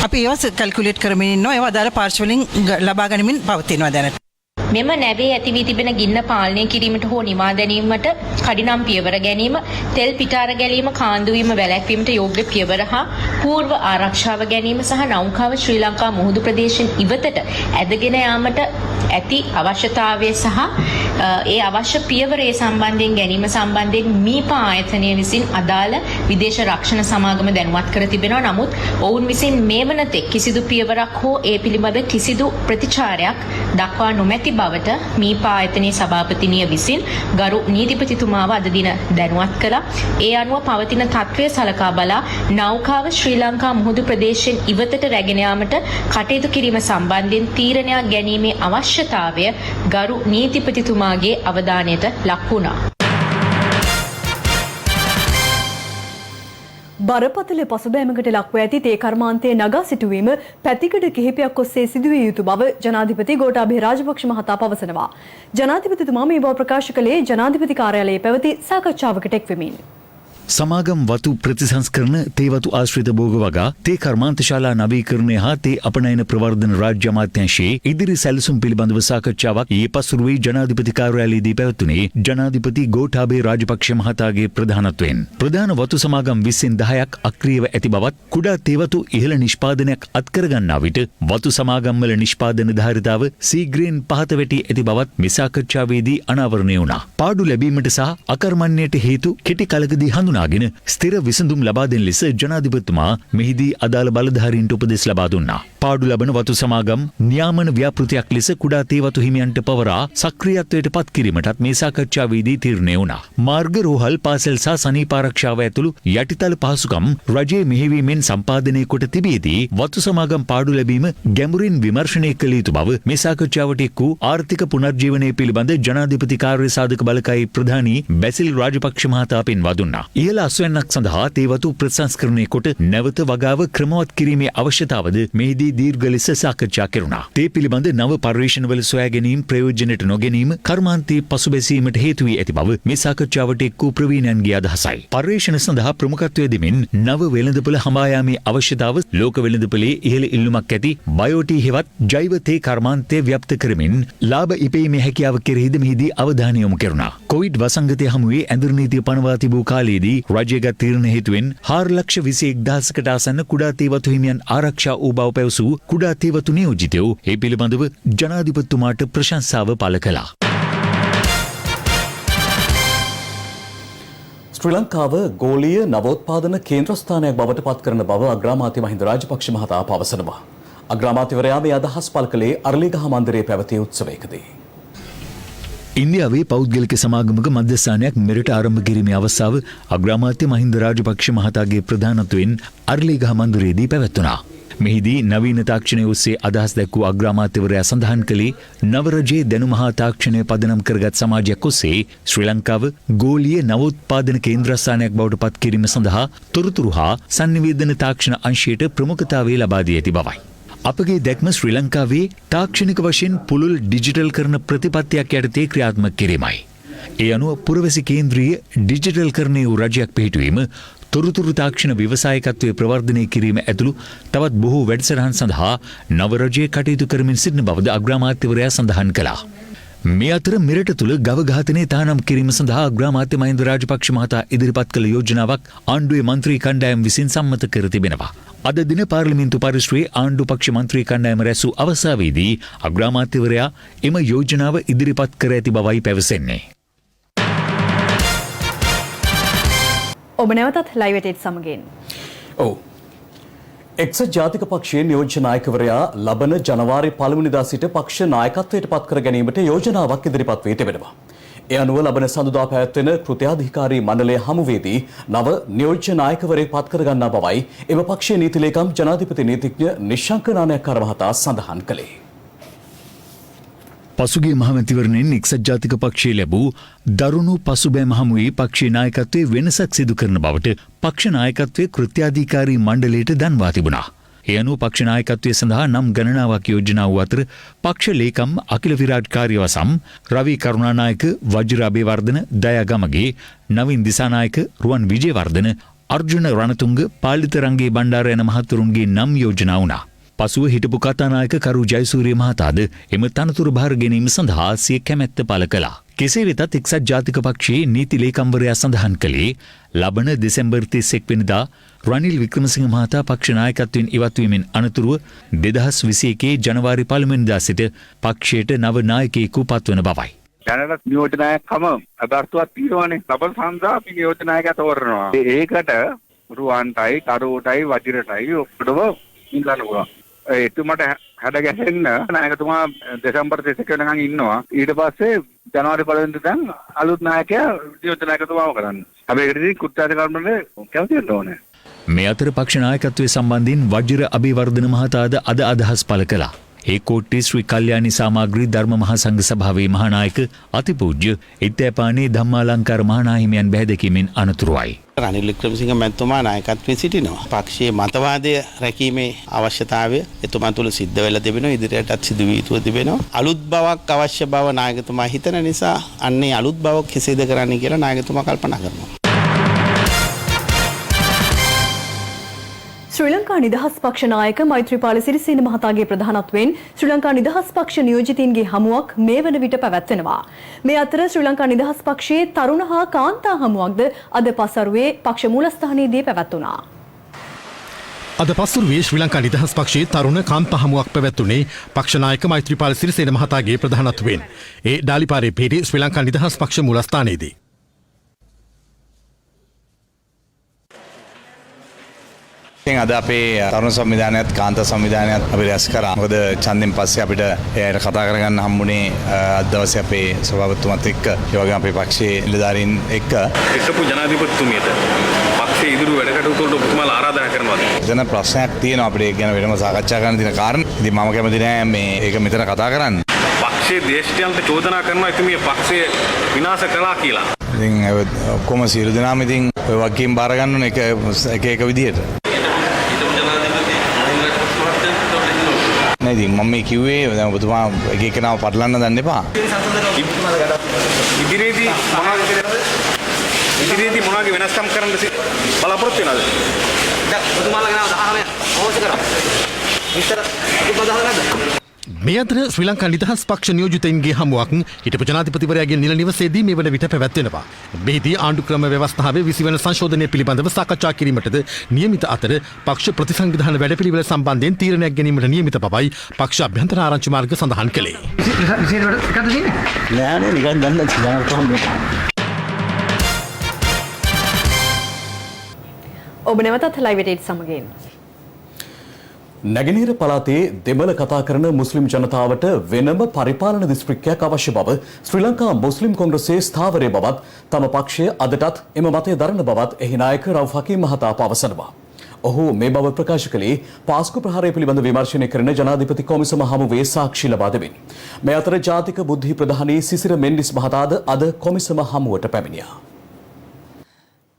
අපි ඒවා කැල්කියුලේට් කරමින් ඉන්නවා. ඒවා අදාළ පාර්ශ්ව වලින් ලබා ගනිමින් පවතිනවා දැනට. මෙම නැවේ ඇති වී තිබෙන ගින්න පාලනය කිරීමට හෝ නිවා දැමීමට කඩිනම් පියවර ගැනීම, තෙල් පිටාර ගැලීම, කාන්දු වීම වැළැක්වීමට යෝග්‍ය පියවර හා පූර්ව ආරක්ෂාව ගැනීම සහ නෞකාව ශ්‍රී ලංකා මුහුදු ප්‍රදේශයෙන් ඉවතට ඇදගෙන යාමට ඇති අවශ්‍යතාවය සහ ඒ අවශ්‍ය පියවර සම්බන්ධයෙන් ගැනීම සම්බන්ධයෙන් මීපා ආයතනය විසින් අදාළ විදේශ රක්ෂණ සමාගම දැනුවත් කර තිබෙනවා. නමුත් ඔවුන් විසින් මේ වනතෙක් කිසිදු පියවරක් හෝ ඒ පිළිබඳ කිසිදු ප්‍රතිචාරයක් දක්වා නොමැති බවට මීපා ආයතනයේ සභාපතිනිය විසින් ගරු නීතිපතිතුමාව අද දින දැනුවත් කළා. ඒ අනුව පවතින තත්ත්වය සලකා බලා නෞකාව ශ්‍රී ලංකා මුහුදු ප්‍රදේශයෙන් ඉවතට රැගෙන යාමට කටයුතු කිරීම සම්බන්ධයෙන් තීරණයක් ගැනීමේ අවශ්‍යතාවය ගරු නීතිපතිතුමාගේ අවධානයට ලක් වුණා. බරපතල පසුබෑමකට ලක්ව ඇති තේ කර්මාන්තයේ නගා සිටුවීම පැතිකඩ කිහිපයක් ඔස්සේ සිදුවිය යුතු බව ජනාධිපති ගෝඨාභය රාජපක්ෂ මහතා පවසනවා. ජනාධිපතිතුමා මේ බව ප්‍රකාශ කළේ ජනාධිපති කාර්යාලයේ පැවති සාකච්ඡාවකට එක්වෙමින්. සමාගම් වතු ප්‍රතිසංස්කරණ තේවතු ආශ්‍රිත භෝග වගා තේ කර්මාන්තශාලා නවීකරණය හා තේ අපනයන ප්‍රවර්ධන රාජ්‍ය අමාත්‍යාංශයේ ඉදිරි සැලසුම් පිළිබඳව සාකච්ඡාවක් ඊයේ පසුරුවේ ජනාධිපති කාර්යාලයේදී පැවැතුනේ ජනාධිපති ගෝඨාභය රාජපක්ෂ මහතාගේ ප්‍රධානත්වයෙන්. ප්‍රධාන වතු සමාගම් 10ක් අක්‍රියව ඇති බවත් කුඩා තේවතු ඉහළ නිෂ්පාදනයක් අත්කරගන්නා විට වතු සමාගම්වල නිෂ්පාදන ධාරිතාව සීග්‍රයෙන් පහත වැටි ඇති බවත් මේ සාකච්ඡාවේදී අනාවරණය වුණා. පාඩු ලැබීමට සහ අකර්මණ්‍යයට හේතු කෙටි කලකදී හඳුනාගෙන ස්ථිර විසඳුම් ලබා දෙන ලෙස ජනාධිපතිතුමා මෙහිදී අදාළ බලධාරීන්ට උපදෙස් ලබා දුන්නා. පාඩු ලබන වතු සමාගම් නියාමන ව්‍යාපෘතියක් ලෙස කුඩා තේවතු හිමියන්ට පවරා සක්‍රියත්වයට පත් කිරීමටත් මේ සාකච්ඡාවේදී තීරණය වුණා. මාර්ග රෝහල් පාසල් සහ සනීප ආරක්ෂාව ඇතුළු යටිතල පහසුකම් රජයේ මෙහෙයවීමෙන් සම්පාදනය කොට තිබියදී වතු සමාගම් පාඩු ලැබීම ගැඹුරින් විමර්ශනය කළ යුතු බව මේ සාකච්ඡාවට එක් වූ ආර්ථික පුනර්ජීවනය පිළිබඳ ජනාධිපති කාර්ය සාධක බලකයේ ප්‍රධානී බැසිල් රාජපක්ෂ මහතා පෙන්වා දුන්නා. ඉහළ අස්වැන්නක් සඳහා තේවතු ප්‍රතිසංස්කරණය කොට නැවත වගාව ක්‍රමවත් කිරීමේ අවශ්‍යතාවද මෙහිදී දීර්ඝ ලෙස සාකච්ඡා කෙරුණා. තේ පිළිබඳ නව පර්යේෂණවල සොයා ගැනීම ප්‍රයෝජනයට නොගැනීම කර්මාන්තයේ පසුබැසීමට හේතු වී ඇති බව මේ සාකච්ඡාවට එක් වූ ප්‍රවීණයන්ගේ අදහසයි. පර්යේෂණ සඳහා ප්‍රමුඛත්වය දෙමින් නව වෙළඳපොළ හඹා යාමේ අවශ්‍යතාව ලෝක වෙළඳපොලේ ඉහළ ඉල්ලුමක් ඇති බයෝටී හෙවත් ජෛව තේ කර්මාන්තය ව්‍යාප්ත කරමින් ලාභ ඉපීමේ හැකියාව කෙරෙහිද මෙහිදී අවධානය යොමු කෙරුණා. කොවිඩ් වසංගතය හමුවේ ඇඳුරු නීතිය පනවා තිබූ කාලයේදී රජයගත් තීරණ හේතුවෙන් 4,21,000කට ආසන්න කුඩා තේවතු හිමියන් ආරක්ෂා වූ බව පැවසූ කුඩා තේවතු නියෝජිතයෝ ඒ පිළිබඳව ජනාධිපතිතුමාට ප්‍රශංසාව පළ කළා. ශ්‍රී ලංකාව ගෝලීය නවෝත්පාදන කේන්ද්‍රස්ථානයක් බවට පත් කරන බව අග්‍රාමාත්‍ය මහින්ද රාජපක්ෂ මහතා පවසනවා. අග්‍රාමාත්‍යවරයා මේ අදහස් පළ කළේ අරලිගහ මන්දිරයේ පැවති උත්සවයකදී. ඉන්දියාවේ පෞද්ගලික සමාගමක මධ්‍යස්ථානයක් මෙරට ආරම්භ කිරීමේ අවස්ථාව අග්‍රාමාත්‍ය මහින්ද රාජපක්ෂ මහතාගේ ප්‍රධානත්වයෙන් අරලිගහ මන්දිරයේදී පැවැත්වුණා. මෙහිදී නවීන තාක්ෂණය ඔස්සේ අදහස් දැක්වූ අග්‍රාමාත්‍යවරයා සඳහන් කළේ නව රජයේ දැනුම හා තාක්ෂණය පදනම් කරගත් සමාජයක් ඔස්සේ ශ්‍රී ලංකාව ගෝලීය නවෝත්පාදන කේන්ද්‍රස්ථානයක් බවට පත් කිරීම සඳහා තොරතුරු හා sannivedana තාක්ෂණ අංශයට ප්‍රමුඛතාවය ලබා දී ඇති බවයි. අපගේ දැක්ම ශ්‍රී ලංකාවේ තාක්ෂණික වශයෙන් පුළුල් ඩිජිටල් කරන ප්‍රතිපත්තියක් යටතේ ක්‍රියාත්මක කිරීමයි. ඒ අනුව පුරවැසි කේන්ද්‍රීය ඩිජිටල් කරණය වූ රජයක් පිහිටුවීම තොරතුරු තාක්ෂණ ව්‍යවසායකත්වය ප්‍රවර්ධනය කිරීම ඇතුළු තවත් බොහෝ වැඩසටහන් සඳහා නව රජය කටයුතු කරමින් සිටින බවද අග්‍රාමාත්‍යවරයා සඳහන් කළා. මේ අතර මෙරට තුළ ගව ඝාතනය තහනම් කිරීම සඳහා අග්‍රාමාත්‍ය මහින්ද රාජපක්ෂ මහතා ඉදිරිපත් කළ යෝජනාවක් ආණ්ඩුවේ මන්ත්‍රී කණ්ඩායම විසින් සම්මත කර තිබෙනවා. අද දින පාර්ලිමේන්තු පරිශ්‍රයේ ආණ්ඩු පක්ෂ මන්ත්‍රී කණ්ඩායම රැසූ අවස්ථාවේදී අග්‍රාමාත්‍යවරයා එම යෝජනාව ඉදිරිපත් කර ඇති බවයි පැවසෙන්නේ. ඔබ නැවතත් ලයිව් එටේට් සමගින්. ඔව්. එක්සත් ජාතික පක්ෂයේ නියෝජ්‍ය නායකවරයා ලබන ජනවාරි 1 වෙනිදා සිට පක්ෂ නායකත්වයට පත් කර ගැනීමට යෝජනාවක් ඉදිරිපත් වී තිබෙනවා. ඒ අනුව ලබන සඳුදා පැවැත්වෙන කෘත්‍යාධිකාරී මණ්ඩලය හමුවේදී නව නියෝජ්‍ය නායකවරයෙක් පත් කර ගන්නා බවයි එම පක්ෂයේ නීති ලේකම් ජනාධිපති නීතිඥ නිශ්ශංක නානායක්කාර මහතා සඳහන් කළේ. පසුගිය මහමැතිවරණයෙන් එක්සත් ජාතික පක්ෂයේ ලැබූ දරුණු පසුබෑම හමුවේ පක්ෂයේ නායකත්වයේ වෙනසක් සිදු කරන බවට පක්ෂ නායකත්වයේ කෘත්‍යාධිකාරී මණ්ඩලයට දන්වා තිබුණා. ඒ අනුව පක්ෂ නායකත්වය සඳහා නම් ගණනාවක් යෝජනා වූ අතර පක්ෂ ලේකම් අකිල විරාජ් කාර්යවසම් රවි කරුණානායක වජිර අබේවර්ධන දයා ගමගේ නවින් දිසානායක රුවන් විජේවර්ධන අර්ජුන රණතුංග පාලිත රංගේ බණ්ඩාර යන මහතුරුන්ගේ නම් යෝජනා වුණා. පසුව හිටපු කතානායක කරු ජයසූරිය මහතාද එම තනතුරු භාර ගැනීම සඳහා සිය කැමැත්ත පළ කළා. කෙසේ වෙතත් එක්සත් ජාතික පක්ෂයේ නීති ලේකම්වරයා සඳහන් කළේ ලබන දෙසැම්බර් 31 වෙනිදා රනිල් වික්‍රමසිංහ මහතා පක්ෂ නායකත්වයෙන් ඉවත් වීමෙන් අනතුරුව 2021 ජනවාරි 1 වෙනිදා සිට පක්ෂයට නව නායකයෙකු පත්වන බවයි. දැනට නියෝජනායකම අදර්ශවත් తీරවනේ ලබන සඳහා අපි නියෝජනායකයා තෝරනවා. ඒකට රුවන්ටයි කරුවටයි වජිරටයි ඔක්කොම ඉන්නනවා. එතුමට හැඩ ගැහෙන්න නායකතුමා දෙසැම්බර් 31 වෙනකන් ඉන්නවා. ඊට පස්සේ ජනවාරි 1 වෙනිදා දැන් අලුත් නායකයා නියෝජනායකතුමාව කරන්න. හැබැයි ඒකදී කෘත්‍යාධිකාරී කැමති වෙන්න ඕනේ. මේ අතර පක්ෂ නායකත්වයේ සම්බන්ධයෙන් වජිර අබේවර්ධන මහතාද අද අදහස් පළ කළා. ඒ කෝට්ටේ ශ්‍රී කල්යාණී සාමග්‍රී ධර්ම මහා සංඝ සභාවේ මහානායක අතිපූජ්‍ය ඉත්තෑපානේ ධම්මාලංකාර මහානාහිමියන් බැහැදකීමෙන් අනතුරුවයි. රනිල් වික්‍රමසිංහ මැතිතුමා නායකත්වයෙන් සිටිනවා. පක්ෂයේ මතවාදය රැකීමේ අවශ්‍යතාවය එතුමා තුළ සිද්ධ වෙලා තිබෙනවා. ඉදිරියටත් සිදු වී තිබෙනවා. අලුත් බවක් අවශ්‍ය බව නායකතුමා හිතන නිසා අන්නේ අලුත් බවක් කෙසේද කරන්නේ කියලා නායකතුමා කල්පනා කරනවා. ශ්‍රී ලංකා නිදහස් පක්ෂ නායක මෛත්‍රීපාල සිරිසේන මහතාගේ ප්‍රධානත්වයෙන් ශ්‍රී ලංකා නිදහස් පක්ෂ නියෝජිතයින්ගේ හමුවක් මේ වන විට පැවැත්වෙනවා. මේ අතර ශ්‍රී ලංකා නිදහස් පක්ෂයේ තරුණ හා කාන්තා හමුවක්ද අද පසරුවේ පක්ෂ මූලස්ථානයේදී පැවැත්වුණා. අද පසුරුවේ ශ්‍රී ලංකා නිදහස් පක්ෂයේ තරුණ කාන්තා හමුවක් පැවැත්වුණේ පක්ෂ නායක මෛත්‍රීපාල සිරිසේන මහතාගේ ප්‍රධානත්වයෙන්. ඒ ඩාලිපාරේ පිහිටි ශ්‍රී ලංකා නිදහස් පක්ෂ මූලස්ථානයේදී. අද අපේ තරුණ සංවිධානයත් කාන්ත සංවිධානයත් අපි රැස් කරා. මොකද ඡන්දෙන් පස්සේ අපිට එයාට කතා කරගන්න හම්බුනේ අද දවසේ අපේ සභාපතිතුමත් එක්ක ඒ වගේම අපේ පක්ෂයේ නිලධාරීන් එක්ක. එක්කපු ජනාධිපතිතුමියට පක්ෂයේ ඉදිරි වැඩ කටයුතු වලට ඔබතුමාලා ආරාධනා කරනවාද? එතන ප්‍රශ්නයක් තියෙනවා අපිට ඒක ගැන වෙනම සාකච්ඡා කරන්න තියෙන කාරණා. ඉතින් මම කැමති නෑ මේ ඒක මෙතන කතා කරන්න. පක්ෂයේ දේශිතයන්ට චෝදනා කරනවා ඉතින් මේ පක්ෂය විනාශ කළා කියලා. ඉතින් ඔක්කොම සියලු දෙනාම ඉතින් ඔය වගකීම් බාර ගන්න ඕනේ එක විදියට. නෑ ඉතින් මම මේ කිව්වේ දැන් ඔබතුමා එක එකනාව පටලන්න දන්න එපා. ඉදිරියේදී මොනවාගේ වෙනස්කම් කරන්න බලාපොරොත්තු වෙනවද? දැන් ඔබතුමාලා ගෙනාව 19 අවශ්‍ය කරා. විතර ඔබතුමා දාලා නැද්ද? මේ අතර ශ්‍රී ලංකා නිදහස් පක්ෂ නියෝජිතයින්ගේ හමුවක් හිටපු ජනාධිපතිවරයාගේ නිල නිවසේදී මේ වන විට පැවැත්වෙනවා. මෙහිදී ආණ්ඩු ක්‍රම ව්‍යවස්ථාවේ 20 වන සංශෝධනය පිළිබඳව සාකච්ඡා කිරීමටද නියමිත අතර පක්ෂ ප්‍රතිසංවිධාන වැඩපිළිවෙල සම්බන්ධයෙන් තීරණයක් ගැනීමට නියමිත බවයි පක්ෂ අභ්‍යන්තර ආරංචි මාර්ග සඳහන් කළේ. නෑනේ නිකන් දන්න කොහොමද? ඔබ නැවතත් ලයිව් එටේට් සමගින් නැගෙනහිර පළාතේ දෙමළ කතා කරන මුස්ලිම් ජනතාවට වෙනම පරිපාලන දිස්ත්‍රික්කයක් අවශ්‍ය බව ශ්‍රී ලංකා මුස්ලිම් කොංග්‍රසයේ ස්ථාවරය බවත් තම පක්ෂය අදටත් එම මතය දරන බවත් එහි නායක රවුෆ් හකීම් මහතා පවසනවා. ඔහු මේ බව ප්‍රකාශ කළේ පාස්කු ප්‍රහාරය පිළිබඳ විමර්ශනය කරන ජනාධිපති කොමිසම හමුවේ සාක්ෂි ලබා දෙමින්. මේ අතර ජාතික බුද්ධි ප්‍රධානී සිසිර මෙන්ඩිස් මහතාද අද කොමිසම හමුවට පැමිණියා.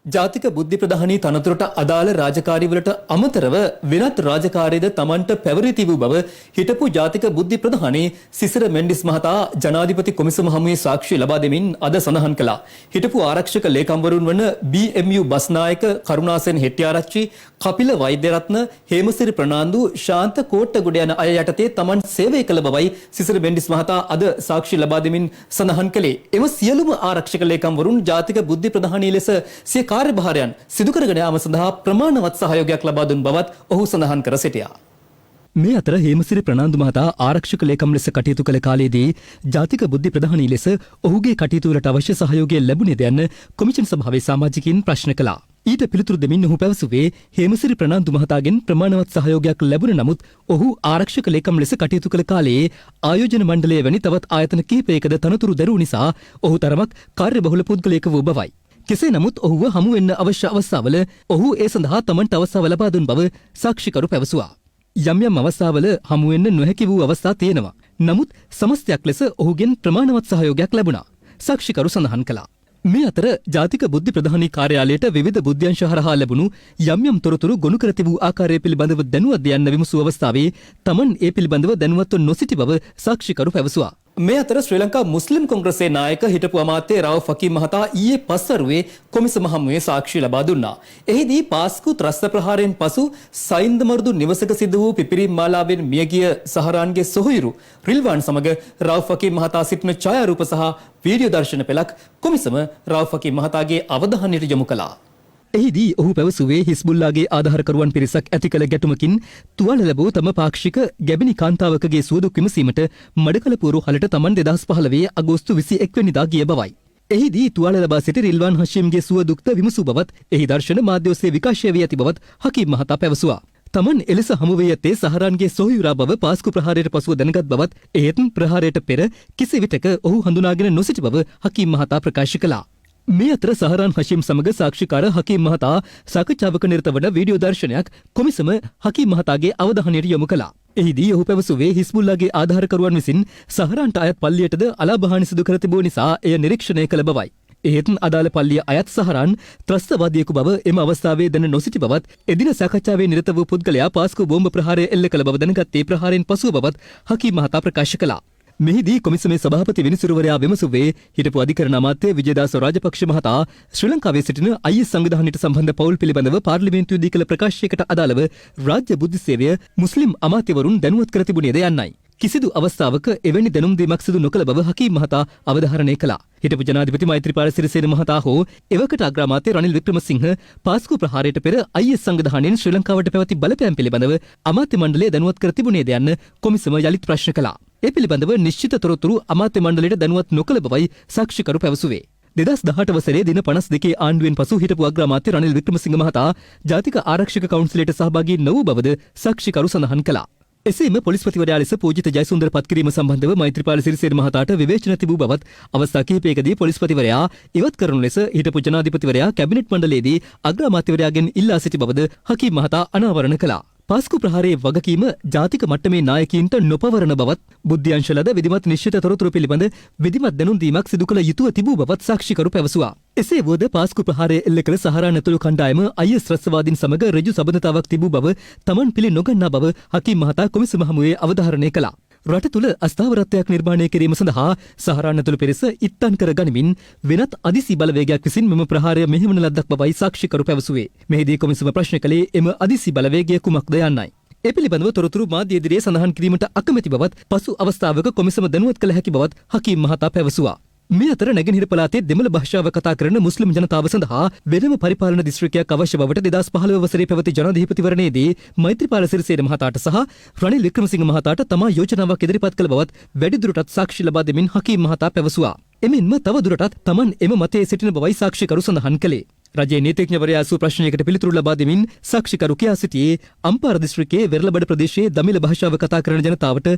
ජාතික බුද්ධි ප්‍රධානී තනතුරට අදාළ රාජකාරිවලට අමතරව වෙනත් රාජකාරියද තමන්ට පැවරී තිබූ බව හිටපු ජාතික බුද්ධි ප්‍රධානී සිසිර මෙන්ඩිස් මහතා ජනාධිපති කොමිසම හමුවේ සාක්ෂි ලබා දෙමින් අද සඳහන් කළා. හිටපු ආරක්ෂක ලේකම්වරුන් වන BMU බස්නායක කරුණාසෙන් හෙට්ටිආරච්චි, කපිල වෛද්‍යරත්න, හේමසිරි ප්‍රනාන්දු, ශාන්ත කෝට්ටගොඩ යන අය යටතේ තමන් සේවය කළ බවයි සිසිර මෙන්ඩිස් මහතා අද සාක්ෂි ලබා දෙමින් සඳහන් කළේ. එම සියලුම ආරක්ෂක ලේකම්වරුන් ජාතික බුද්ධි ප්‍රධානී ලෙස සිය කාර්යභාරයන් සිදු කරගෙන යාම සඳහා ප්‍රමාණවත් සහයෝගයක් ලබා දුන් බවත් ඔහු සඳහන් කර සිටියා. මේ අතර හේමසිරි ප්‍රනාන්දු මහතා ආරක්ෂක ලේකම් ලෙස කටයුතු කළ කාලයේදී ජාතික බුද්ධි ප්‍රධානී ලෙස ඔහුගේ කටයුතු වලට අවශ්‍ය සහයෝගය ලැබුණේද යන්න කොමිෂන් සභාවේ සමාජිකයින් ප්‍රශ්න කළා. ඊට පිළිතුරු දෙමින් ඔහු පැවසුවේ හේමසිරි ප්‍රනාන්දු මහතාගෙන් ප්‍රමාණවත් සහයෝගයක් ලැබුණ නමුත් ඔහු ආරක්ෂක ලේකම් ලෙස කටයුතු කළ කාලයේ ආයෝජන මණ්ඩලය වැනි තවත් ආයතන කිහිපයකද තනතුරු දැරූ නිසා ඔහු තරමක් කාර්යබහුල පුද්ගලයෙකු වූ බවයි. කෙසේ නමුත් ඔහුව හමු වෙන්න අවශ්‍ය අවස්ථාවල ඔහු ඒ සඳහා තමන්ට අවස්ථාව ලබා දුන් බව සාක්ෂිකරු පැවසුවා. යම් යම් අවස්ථාවල හමු වෙන්න නොහැකි වූ අවස්ථා තියෙනවා. නමුත් සමස්තයක් ලෙස ඔහුගෙන් ප්‍රමාණවත් සහයෝගයක් ලැබුණා. සාක්ෂිකරු සඳහන් කළා. මේ අතර ජාතික බුද්ධි ප්‍රධානී කාර්යාලයට විවිධ බුද්ධ්‍යංශ හරහා ලැබුණු යම් යම් තොරතුරු ගොනු කර තිබූ ආකාරය පිළිබඳව දැනුවත් යන්න විමසූ අවස්ථාවේ තමන් ඒ පිළිබඳව දැනුවත්ව නොසිටි බව සාක්ෂිකරු පැවසුවා. මේ අතර ශ්‍රී ලංකා මුස්ලිම් කොංග්‍රසයේ නායක හිටපු අමාත්‍ය රවුෆ් හකීම් මහතා ඊයේ පස්වරුවේ කොමිසම හමුවේ සාක්ෂි ලබා දුන්නා. එහිදී පාස්කු ත්‍රස්ත ප්‍රහාරයෙන් පසු සයින්දමර්දු නිවසක සිදු වූ පිපිරීම් මාලාවෙන් මියගිය සහරාන්ගේ සොහොයුරු රිල්වාන් සමග රවුෆ් හකීම් මහතා සිටින ඡායාරූප සහ වීඩියෝ දර්ශන පෙළක් කොමිසම රවුෆ් හකීම් මහතාගේ අවධානයට යොමු කළා. එහිදී ඔහු පැවසුවේ හිස්බුල්ලාගේ ආධාරකරුවන් පිරිසක් ඇති කළ ගැටුමකින් තුවාල ලැබූ තම පාක්ෂික ගැබිනි කාන්තාවකගේ සුවදුක් විමසීමට මඩකලපුවරු හලට තමන් 2015 අගෝස්තු 21 වෙනිදා ගිය බවයි. එහිදී තුවාල ලබා සිටි රිල්වාන් හෂීම්ගේ සුවදුක්ත විමසූ බවත් එහි දර්ශන මාධ්‍ය ඔස්සේ විකාශය වී ඇති බවත් හකීම් මහතා පැවසුවා. තමන් එලෙස හමුවේ ඇත්තේ සහරාන්ගේ සොහොයුරා බව පාස්කු ප්‍රහාරයට පසුව දැනගත් බවත් එහෙත් ප්‍රහාරයට පෙර කිසිවිටක ඔහු හඳුනාගෙන නොසිටි බව හකීම් මහතා ප්‍රකාශ කළා. මේ අතර සහරාන් හෂීම් සමග සාක්ෂිකාර හකීම් මහතා සාකච්ඡාවක නිරත වන වීඩියෝ දර්ශනයක් කොමිසම හකීම් මහතාගේ අවධානයට යොමු කළා. එහිදී ඔහු පැවසුවේ හිස්බුල්ලාගේ ආධාරකරුවන් විසින් සහරාන්ට අයත් පල්ලියටද අලාභහානි සිදු කර තිබූ නිසා එය නිරීක්ෂණය කළ බවයි. ඒත් අදාළ පල්ලිය අයත් සහරන් ත්‍රස්තවාදියෙකු බව එම අවස්ථාවේ දැන නොසිටි බවත් එදින සාකච්ඡාවේ නිරත වූ පුද්ගලයා පාස්කු බෝම්බ ප්‍රහාරය එල්ල කළ බව දැනගත්තේ ප්‍රහාරයෙන් පසුව බවත් හකීම් මහතා ප්‍රකාශ කළා. මෙහිදී කොමිසමේ සභාපති විනිසුරුවරයා විමසුවේ හිටපු අධිකරණ අමාත්‍ය විජේදාස රාජපක්ෂ මහතා ශ්‍රී ලංකාවේ සිටින IS සංවිධානයට සම්බන්ධ පවුල් පිළිබඳව පාර්ලිමේන්තුවේදී කළ ප්‍රකාශයකට අදාළව රාජ්‍ය බුද්ධි සේවය මුස්ලිම් අමාත්‍යවරුන් දැනුවත් කර තිබුණේද යන්නයි. කිසිදු අවස්ථාවක එවැනි දැනුම් දීමක් සිදු නොකළ බව හකීම් මහතා අවධාරණය කළා. හිටපු ජනාධිපති මෛත්‍රීපාල සිරිසේන මහතා හෝ එවකට අග්‍රාමාත්‍ය රනිල් වික්‍රමසිංහ පාස්කු ප්‍රහාරයට පෙර IS සංවිධානයෙන් ශ්‍රී ලංකාවට පැවති බලපෑම් පිළිබඳව අමාත්‍ය මණ්ඩලය දැනුවත් කර තිබුණේද යන්න කොමිසම යලිත් ප්‍රශ්න කළා. ඒ පිළිබඳව නිශ්චිත තොරතුරු අමාත්‍ය මණ්ඩලයට දැනුවත් නොකළ බවයි සාක්ෂිකරු පැවසුවේ. 2018 වසරේ දින 52 ආණ්ඩුවෙන් පසු හිටපු අග්‍රාමාත්‍ය රනිල් වික්‍රමසිංහ මහතා ජාතික ආරක්ෂක කවුන්සිලයට සහභාගී නො වූ බවද සාක්ෂිකරු සඳහන් කළා. එසේම පොලිස්පතිවරයා ලෙස පූජිත ජයසුන්දර පත්කිරීම සම්බන්ධව මෛත්‍රීපාල සිරිසේන මහතාට විවේචන තිබූ බවත් අවස්ථා කිහිපයකදී පොලිස්පතිවරයා ඉවත් කරනු ලෙස හිටපු ජනාධිපතිවරයා කැබිනට් මණ්ඩලයේදී අග්‍රාමාත්‍යවරයාගෙන් ඉල්ලා සිටි බවද හකීම් මහතා අනාවරණ කළා. පාස්කු ප්‍රහාරයේ වගකීම ජාතික මට්ටමේ නායකයින්ට නොපවරන බවත් බුද්ධ්‍යංශ ලද විධිමත් නිශ්චිත තොරතුරු පිළිබඳ විධිමත් දැනුම් දීමක් සිදු කළ යුතුව තිබූ බවත් සාක්ෂිකරු පැවසුවා. එසේ වුවද පාස්කු ප්‍රහාරය එල්ල කළ සහරාන් ඇතුළු කණ්ඩායම IS ත්‍රස්තවාදීන් සමග ඍජු සබඳතාවක් තිබූ බව තමන් පිළි නොගන්නා බව හකීම් මහතා කොමිසම හමුවේ අවධාරණය කළා. රට තුළ අස්ථාවරත්වයක් නිර්මාණය කිරීම සඳහා සහරාන් ඇතුළු පිරිස ඉත්තන් කර ගනිමින් වෙනත් අදිසි බලවේගයක් විසින් මෙම ප්‍රහාරය මෙහෙවන ලද්දක් බවයි සාක්ෂිකරු පැවසුවේ. මෙහිදී කොමිසම ප්‍රශ්න කළේ එම අදිසි බලවේගය කුමක්ද යන්නයි. ඒ පිළිබඳව තොරතුරු මාධ්‍ය ඉදිරියේ සඳහන් කිරීමට අකමැති බවත් පසු අවස්ථාවක කොමිසම දැනුවත් කළ හැකි බවත් හකීම් මහතා පැවසුවා. මේ අතර නැගෙනහිර පළාතේ දෙමළ භාෂාව කතා කරන මුස්ලිම් ජනතාව සඳහා වෙනම පරිපාලන දිස්ත්‍රික්කයක් අවශ්‍ය බවට 2015 වසරේ පැවති ජනාධිපතිවරණයේදී මෛත්‍රීපාල සිරිසේන මහතාට සහ රනිල් වික්‍රමසිංහ මහතාට තමා යෝජනාවක් ඉදිරිපත් කළ බවත් වැඩිදුරටත් සාක්ෂි ලබා දෙමින් හකීම් මහතා පැවසුවා. එමෙන්ම තවදුරටත් තමන් එම මතයේ සිටින බවයි සාක්ෂිකරු සඳහන් කළේ. රජයේ නීතිඥවරයා ඇසූ ප්‍රශ්නයකට පිළිතුරු ලබා දෙමින් සාක්ෂිකරු කියා සිටියේ අම්පාර දිස්ත්‍රික්කයේ වෙරළබඩ ප්‍රදේශයේ දමිළ භාෂාව කතා කරන ජනතාවට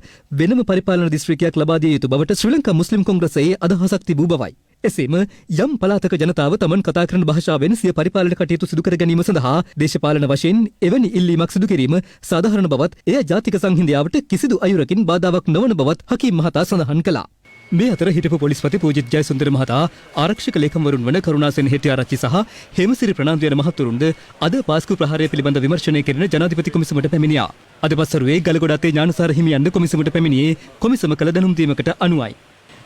වෙනම පරිපාලන දිස්ත්‍රික්කයක් ලබා දිය යුතු බවට ශ්‍රී ලංකා මුස්ලිම් කොංග්‍රසයේ අදහසක් තිබූ බවයි. එසේම යම් පළාතක ජනතාව තමන් කතා කරන භාෂාවෙන් සිය පරිපාලන කටයුතු සිදු කර ගැනීම සඳහා දේශපාලන වශයෙන් එවැනි ඉල්ලීමක් සිදු කිරීම සාධාරණ බවත් එය ජාතික සංහිඳියාවට කිසිදු අයුරකින් බාධාවක් නොවන බවත් හකීම් මහතා සඳහන් කළා. මේ අතර හිටපු පොලිස්පති පූජිත් ජයසුන්දර මහතා ආරක්ෂක ලේකම්වරුන් වන කරුණාසේන හෙටිආරච්චි සහ හේමසිරි ප්‍රනාන්දු යන මහතුරුන්ද අද පාස්කු ප්‍රහාරය පිළිබඳ විමර්ශනය කෙරෙන ජනාධිපති කොමිසමට පැමිණියා. අද පස්වරුවේ ගලගොඩ අතේ ඥානසාර හිමියන්ද කොමිසමට පැමිණියේ කොමිසම කළ දැනුම් දීමකට අනුවයි.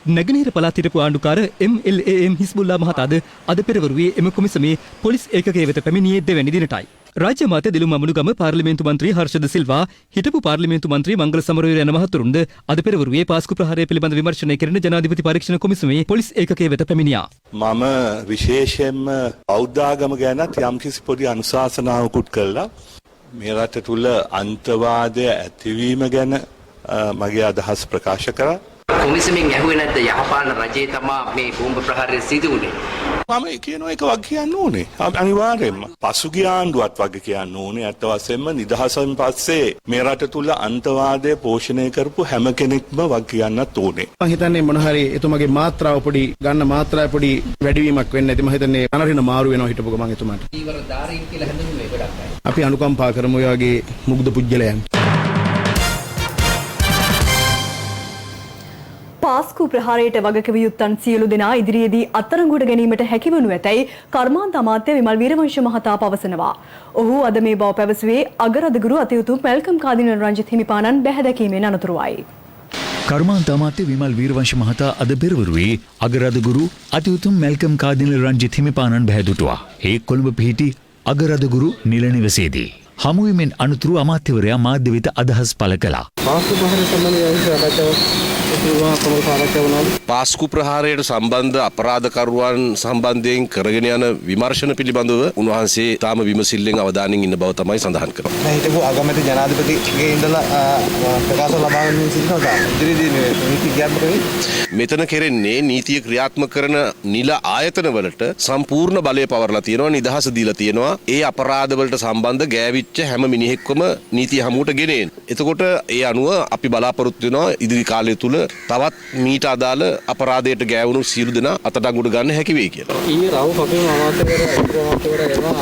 නැගෙනහිර පළාත් හිටපු ආණ්ඩුකාර MLAM හිස්බුල්ලා මහතාද අද පෙරවරුවේ එම කොමිසමේ පොලිස් ඒකකයේ වෙත පැමිණියේ දෙවැනි දිනටයි. රාජ්‍ය මාත්‍ය දිලුම් අමනුගම පාර්ලිමේන්තු මන්ත්‍රී හර්ෂද සිල්වා හිටපු පාර්ලිමේන්තු මන්ත්‍රී මංගල සමරවීර යන මහතුරුන්ද අද පෙරවරුවේ පාස්කු ප්‍රහාරය පිළිබඳ විමර්ශනය කෙරෙන ජනාධිපති පරීක්ෂණ කොමිසමේ පොලිස් ඒකකයේ වෙත පැමිණියා. මම විශේෂයෙන්ම බෞද්ධාගම ගැනත් යම්කිසි පොඩි අනුශාසනාවකුත් කළා. මේ රට තුල අන්තවාදය ඇතිවීම ගැන මගේ අදහස් ප්‍රකාශ කරා. කොමිසමෙන් ඇහුවේ නැද්ද යහපාලන රජයේ තමා මේ බෝම්බ ප්‍රහාරය සිදු වුණේ? මම කියන එක වගේ කියන්න ඕනේ. අනිවාර්යයෙන්ම පසුගිය ආණ්ඩුවත් වගේ කියන්න ඕනේ. අත් වශයෙන්ම නිදහසෙන් පස්සේ මේ රට තුල අන්තවාදය පෝෂණය කරපු හැම කෙනෙක්ම වගේ කියන්නත් ඕනේ. මම හිතන්නේ මොන හරි එතුමගේ මාත්‍රාව පොඩි ගන්න මාත්‍රාව පොඩි වැඩිවීමක් වෙන්න ඇති. මම හිතන්නේ අනරින මාරු වෙනවා හිටපු ගමන් එතුමාට. ඊවර ධාරීන් කියලා හඳුන්වන්නේ ගොඩක් අය. අපි අනුකම්පා කරමු ඔය වගේ මුග්ධ පුජ්‍යලයන්. පාස්කු ප්‍රහාරයට වගකිව යුත්තන් සියලු දෙනා ඉදිරියේදී අත්අඩංගුවට ගැනීමට හැකිවනු ඇතැයි කර්මාන්ත අමාත්‍ය විමල් වීරවංශ මහතා පවසනවා. ඔහු අද මේ බව පැවසුවේ අගරදගුරු අතිඋතුම් මැල්කම් කාදිනල් රංජිත් හිමිපාණන් බැහැදැකීමෙන් අනතුරුවයි. කර්මාන්ත අමාත්‍ය විමල් වීරවංශ මහතා අද පෙරවරුවේ අගරදගුරු අතිඋතුම් මැල්කම් කාදිනල් රංජිත් හිමිපාණන් බැහැදුටුවා. ඒ කොළඹ පිහිටි අගරදගුරු නිල නිවසේදී හමුවීමෙන් අනතුරු අමාත්‍යවරයා මාධ්‍ය වෙත අදහස් පළ කළා. පාස්කු ප්‍රහාරයට සම්බන්ධ අපරාධකරුවන් සම්බන්ධයෙන් කරගෙන යන විමර්ශන පිළිබඳව උන්වහන්සේ තාම විමසිල්ලෙන් අවධානයෙන් ඉන්න බව තමයි සඳහන් කරන්නේ. හිටපු අගමැති ජනාධිපතිගේ ඉඳලා ප්‍රකාශ ලබා ගන්න සිටිනවා. ඉදිරියේදී නීති ක්‍රියාත්මක වෙන්නේ. මෙතන කෙරෙන්නේ නීතිය ක්‍රියාත්මක කරන නිල ආයතන වලට සම්පූර්ණ බලය පවර්ලා තියෙනවා, නිදහස දීලා තියෙනවා. ඒ අපරාධ වලට සම්බන්ධ ගෑවිච්ච හැම මිනිහෙක්වම නීතිය හමුවට ගෙනෙන්න. එතකොට ඒ අනුව අපි බලාපොරොත්තු වෙනවා ඉදිරි කාලය තුල තවත් මීට අදාළ අපරාධයට ගෑවුණු සියලු දෙනා අතඩංගුවට ගන්න හැකි වෙයි කියලා. ඊයේ රාහු කපිම අමාත්‍යවරයා එනවා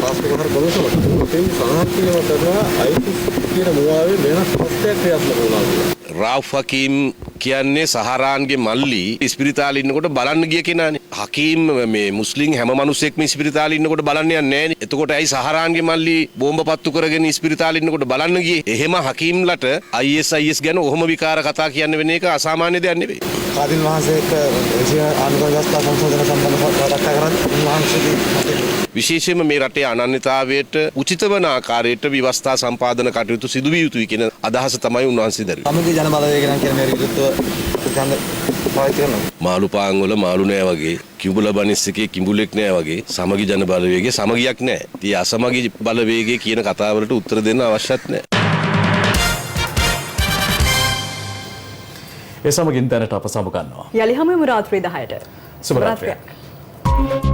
පාස්කු ප්‍රහාර කොමිසමට. මෙතෙන් සඳහන් කිරීමට අයිතිස් කියන මුවාවේ වෙනස් ප්‍රශ්නයක් ක්‍රියාත්මක වුණා. රාව් ෆකීම් කියන්නේ සහරාන්ගේ මල්ලි ඉස්පිරිතාලේ ඉන්නකොට බලන්න ගිය කෙනානේ. හකීම් මේ මුස්ලිම් හැම මිනිස්සෙක්ම ඉස්පිරිතාලේ ඉන්නකොට බලන්න යන්නේ නැහැ නේ. එතකොට ඇයි සහරාන්ගේ මල්ලි බෝම්බ පත්තු කරගෙන ඉස්පිරිතාලේ ඉන්නකොට බලන්න ගියේ? එහෙම හකීම්ලට IS ගැන ඔහොම විකාර කතා කියන්න වෙන එක අසාමාන්‍ය දෙයක් නෙවෙයි. කාදින් වහන්සේ එක්ක ආණ්ඩුක්‍රම ව්‍යවස්ථා සංශෝධන සම්බන්ධව කතා කරන්නේ උන්වහන්සේගේ විශේෂයෙන්ම මේ රටේ අනන්‍යතාවයට උචිත වන ආකාරයට ව්‍යවස්ථා සම්පාදන කටයුතු සිදු විය යුතුයි කියන අදහස තමයි උන්වහන්සේ දරුවේ. සමගි ජන බලවේග නම් කියන මේ විරුද්ධව ඡන්ද පාවිච්චි කරනවා. මාළු පාන් වල මාළු නෑ වගේ, කිඹුල බනිස් එකේ කිඹුලෙක් නෑ වගේ සමගි ජන බලවේගයේ සමගියක් නෑ. ඉතින් අසමගි බලවේගයේ කියන කතාවලට උත්තර දෙන්න අවශ්‍යත් නෑ. ඒ සමගින් දැනට අප සමු ගන්නවා. යලි හමුවෙමු රාත්‍රී 10ට. සුබ රාත්‍රියක්.